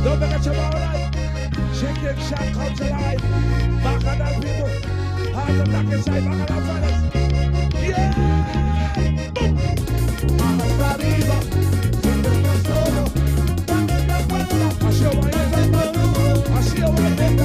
Don't forget tomorrow night. Chicken Shack comes alive. Back on that people. Hard the black inside, back on that brothers. Yeah! Boom! Vamos para arriba. Así o baile. Así o baile.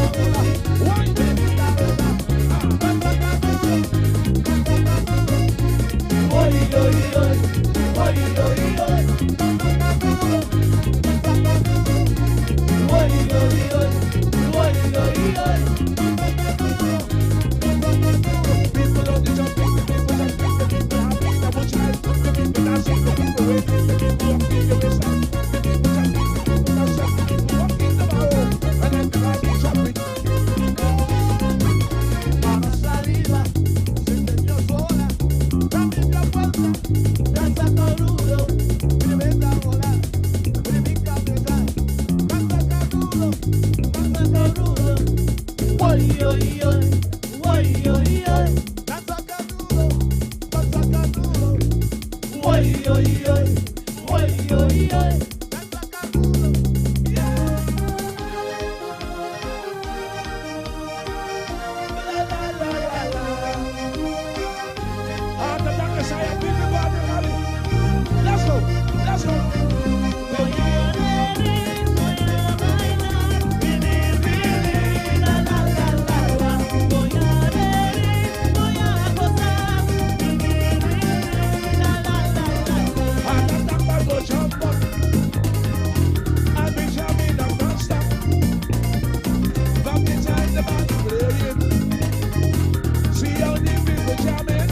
See how the people jamming,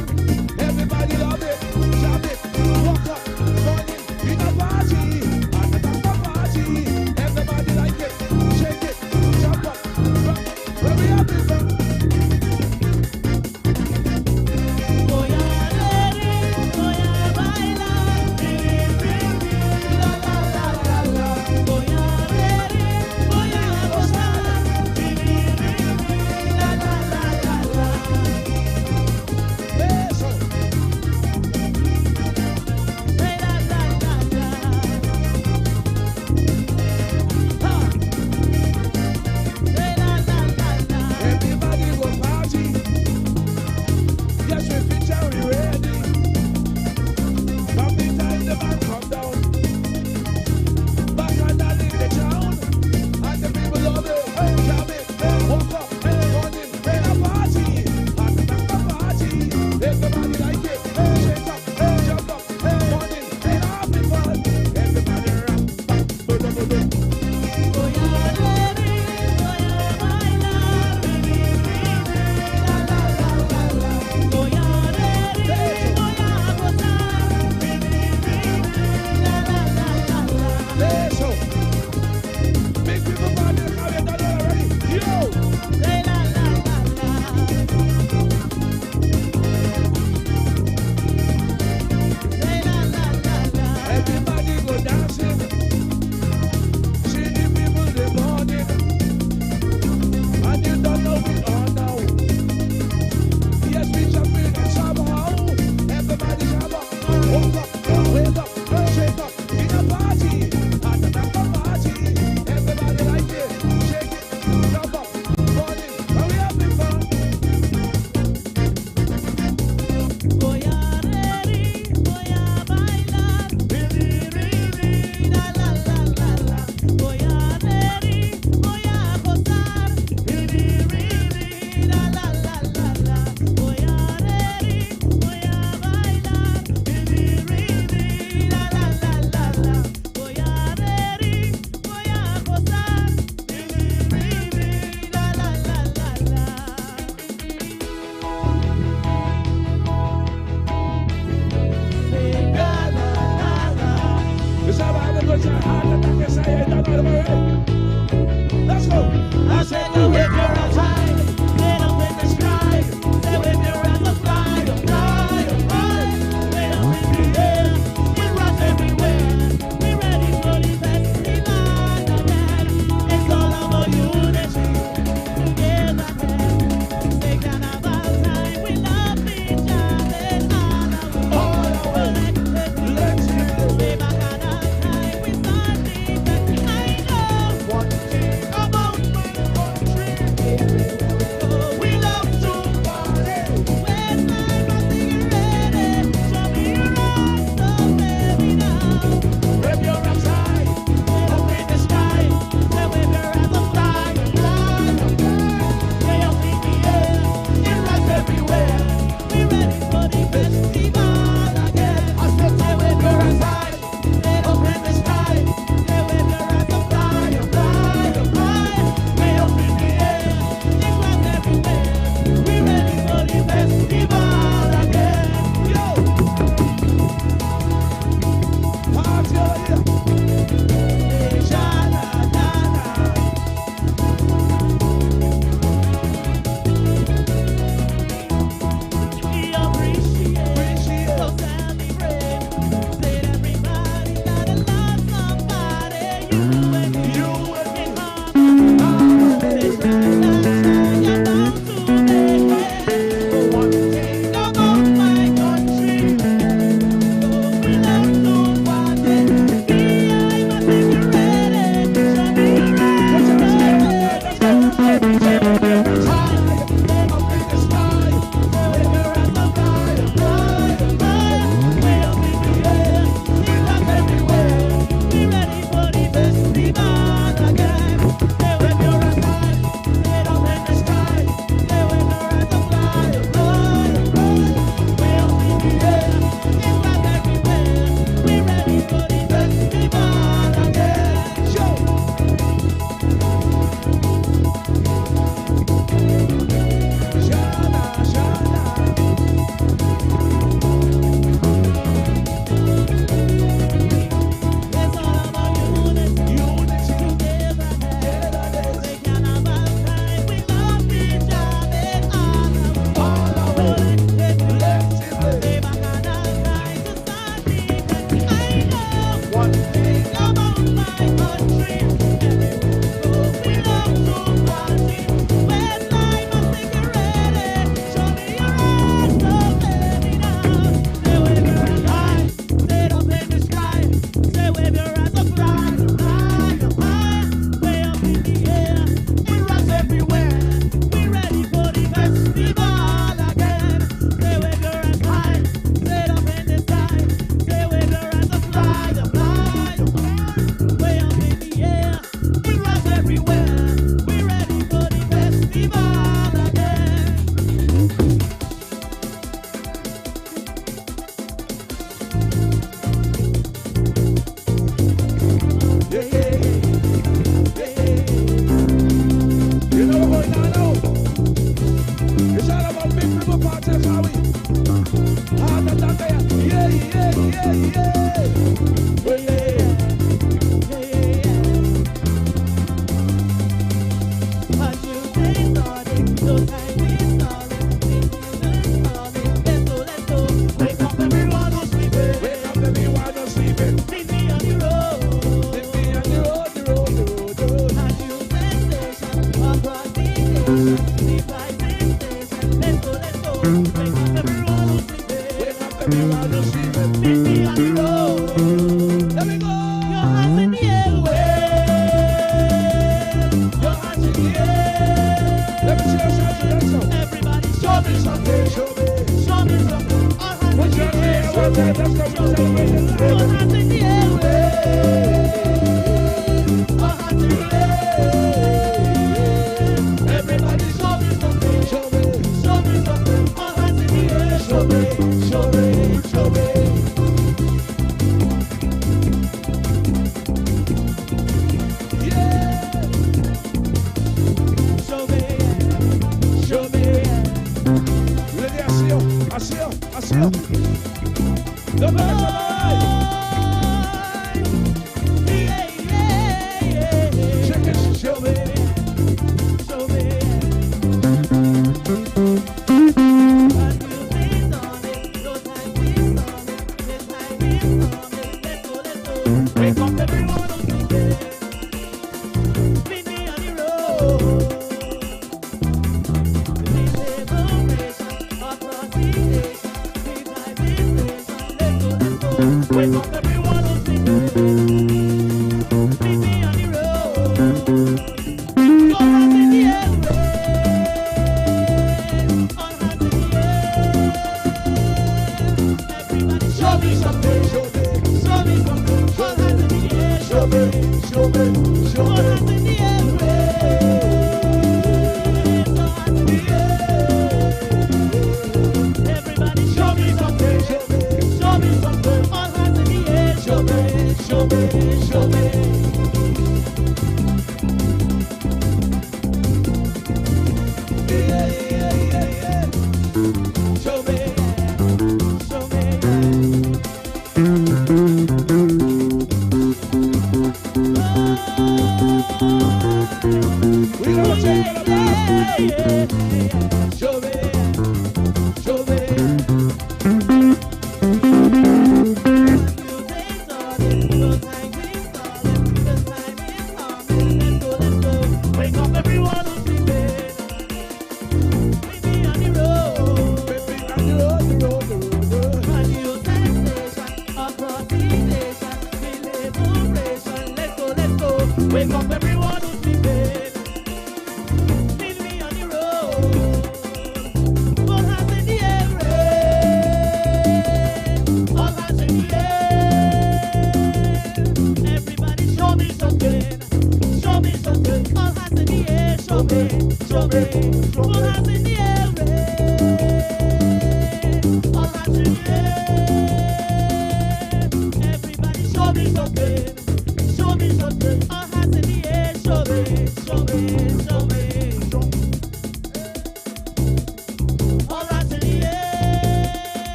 everybody love it.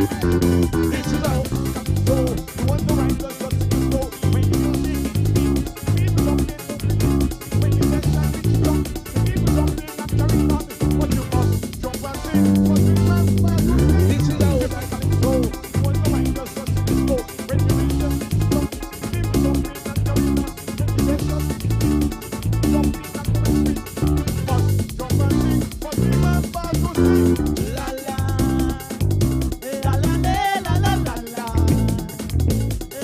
This is how. So you want to ride the shot, so when you music, people jumping. When you set that bitch jump, people jumping and carrying on. But you must jump and sing. But you must sing. This is how. So you want to ride the shot, so when you music, people jumping and carrying on. When you set that bitch jumping and carrying on. Must jump and sing. But you must sing. La la. La la la la la la la.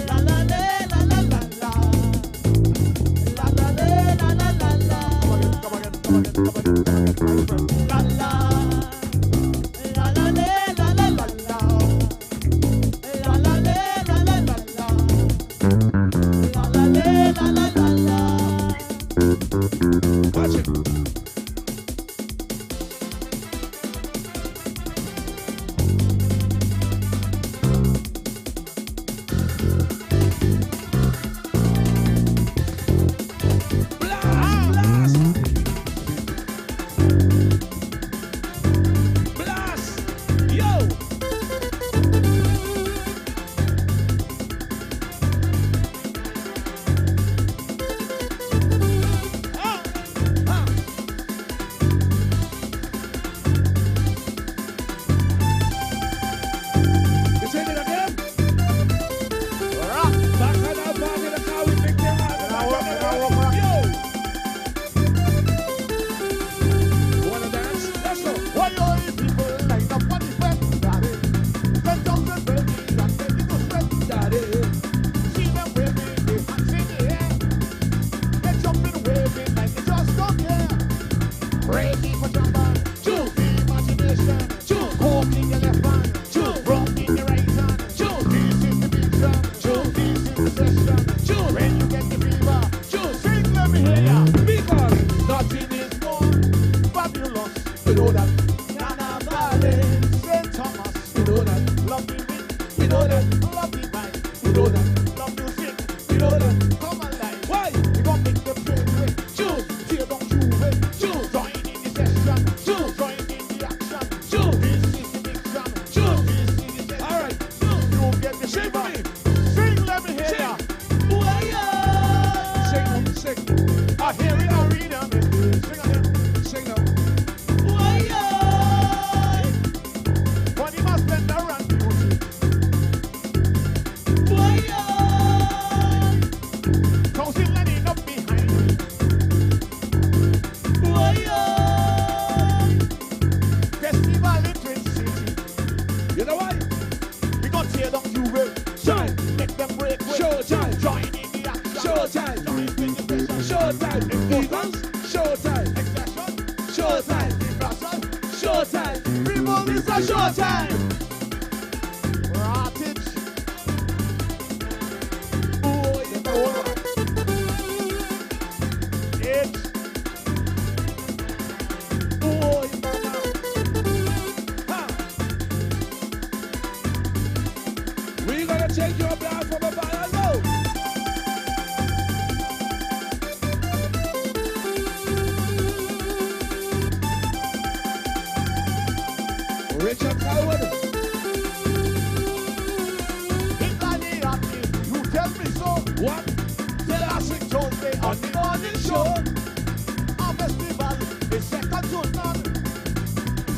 La la la la la la la. La la la la la la la. Come again. La la. La la la la la la la. La la la la la la la. La la la la la la. Watch it. Blast! Yo! You say it again? Rock! Back on that part in the car with Big Tim on. Yo! Wanna dance? Let's go! Why all you people line up on the fence, daddy? 10,000 babies and ready to spread, daddy. See them waving their hands in the air. They're jumping, waving like they just don't care. Ready for jumping, choose the imagination, choose coke in your left hand, choose rum in your right hand, choose this is the big jam, choose this is the session, choose when you get the fever, choose sing let me hear ya, because nothing is more fabulous. You know that Nana Valley, St. Thomas, you know that love the wind, you know that love the mind, you know that love music, you know that come alive. Why? You gon' make them play quick, choose, tear down Juve, choose, join in the session, choose, join in the action, choose, this is the big jam, choose, this is the session. Alright, you get the fever. Sing, let me hear ya. Sing. I hear it, I read them. Sing again. Sing now. When he must bend around music. Council lining up behind me. Festival in Twin City. You know why? We gon' tear down you will. Shine. Make them break with. Showtime. Join in the action. Showtime. Join in the session. Showtime. Importance. Showtime. Expression. Showtime. Impression. Showtime. People, this is showtime. Rottage. Oh, you know what? It's. Oh, you know now. Ha. We gonna take your blood from a fire low. Richard Coward. You tell me so. What? Till I sing Tuesday on the morning show. Our festival is second to none.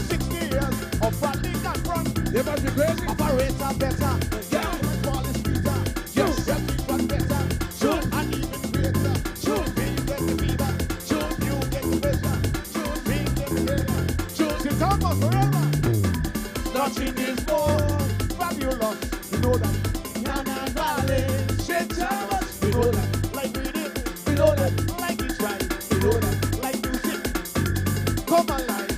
60 years of running and run. You must be crazy. Operator better. Yeah. Ball is sweeter. Yes. Everyone better. Sure. And even greater. Sure. We get the fever. Sure. You get the pleasure. Sure. We get the pleasure. Sure. Till time of forever. Nothing is more fabulous. You know that. Nana Valley, St. Thomas. We know that. Like we did. We know that. Like it's right. We know that. Like music. Come alive.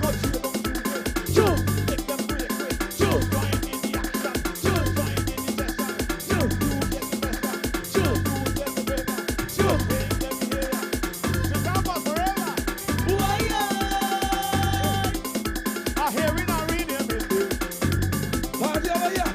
Not you don't do it. Sure. Make them break quick. Sure. Join in the action. Sure. Join in the session. Sure. You get the better. Sure. You get the better. Sure. Make them hear ya. St. Thomas forever. I hear it, I read it. Party over here.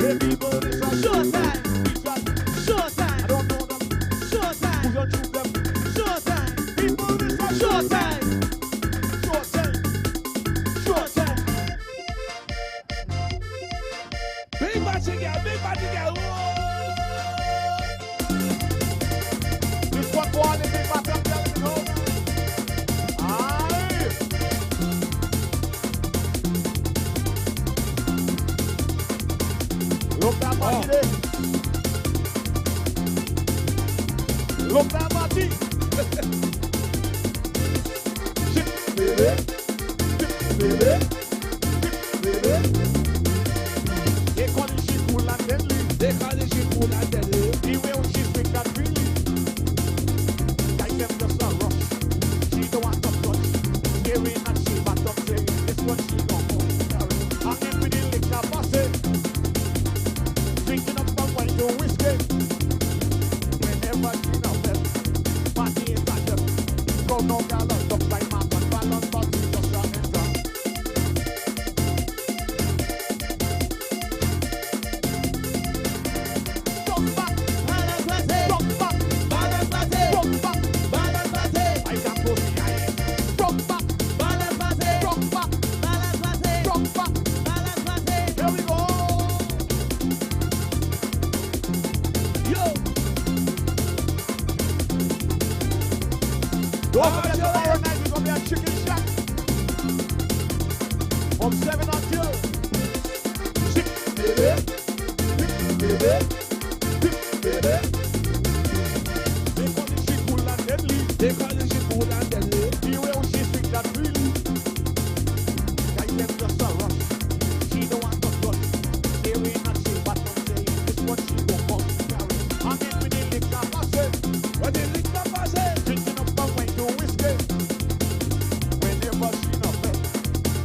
Hey people, this is showtime. Showtime. I don't know them. Showtime. Who don't choose them? Showtime. People, this is showtime. Showtime. Showtime. Big body girl, big body girl. This one for all the big body girl in the house. Aye. Look that body there. Look that body. Shit, baby. Shit, baby. Shit, baby. They call it she cool and deadly. They call it she cool and deadly. The way she speak that freely. I them just a rush. She don't want to touch. Scary and she back up saying this one she gon' go. And then with the liquor bossy. Drinking up some wine to whiskey. Whenever she not well, party is at them. Go no gala, look like Mark and balance, but she just a enter. Don't forget tomorrow night we're gonna be at Chicken Shack from 7 until 6, baby. Baby. Baby. They call it she cool and deadly. They call it she cool and deadly. The way she speak that freely. Guys them just a rush. She don't want to touch. They win and she but don't say this one she gon' come carry. And then with the liquor passes. When the liquor passes. Drinking up and wine to whiskey. Whenever she not fed.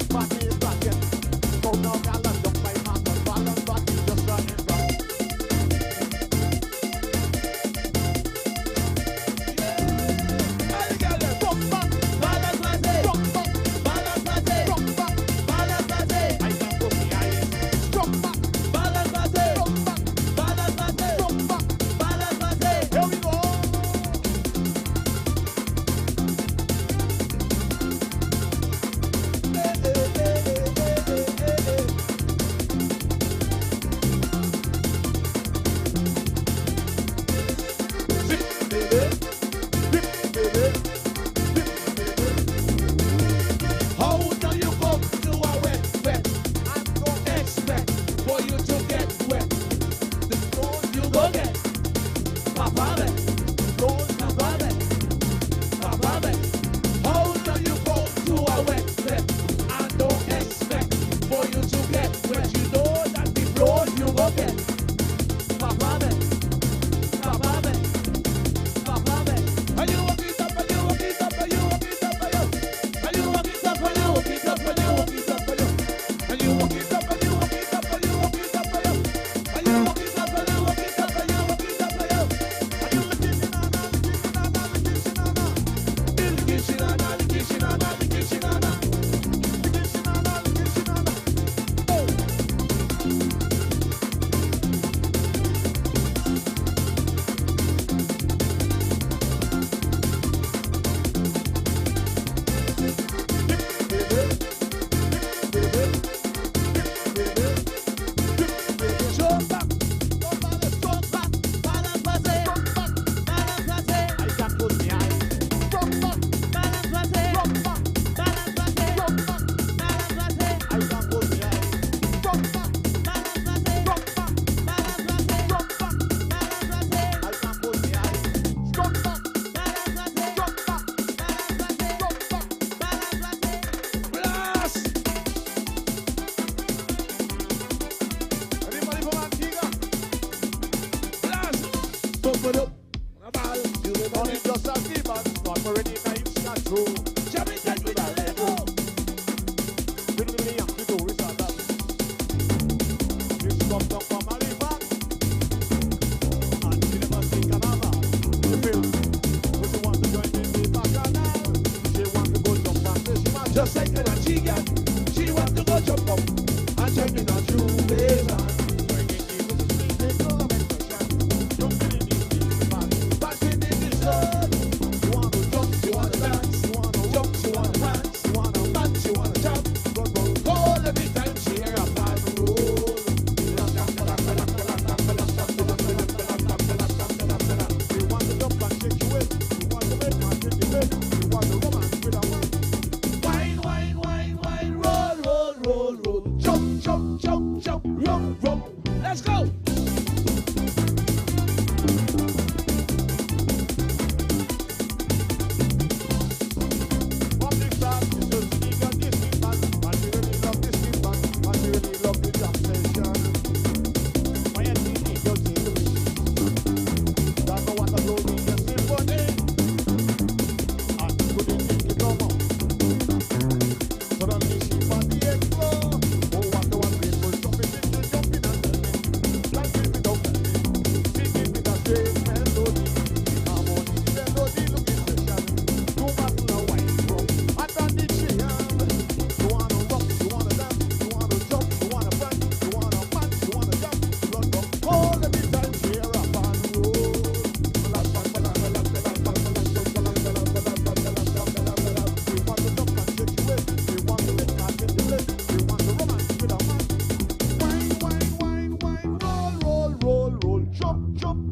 Party is rocking. Go now gala don't buy man and balance body just a enter. How do you go to a wet bed and don't expect for you to get wet? The stones you go get, Papa Bet. Stones Papa Bet, Papa Bet. How do you go to a wet bed and don't expect for you to get wet? You know that the floors you go get, Papa Bet, Papa Bet, Papa Bet. And you walk it up, and you walk it up, and you walk it up, and you walk it up, and you walk it up, and you walk it up, and you walk it up, and you walk it up, and you walk it up, and you walk it up, and you walk it up, and you walk it up, and you walk it up, and you looking in on Just like when she got, she want to go jump up and jump in a shoe blazer.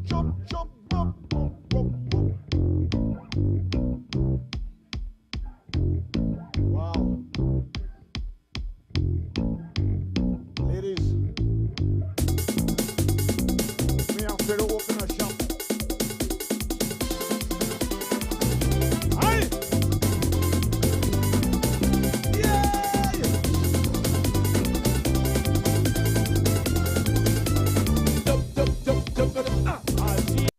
jump, jump, bump, bump, bump, bump. Wow. Ladies, me and Pharaoh open a shop. Aye. Yeah. Dub, dub, dub, dub, dub, I see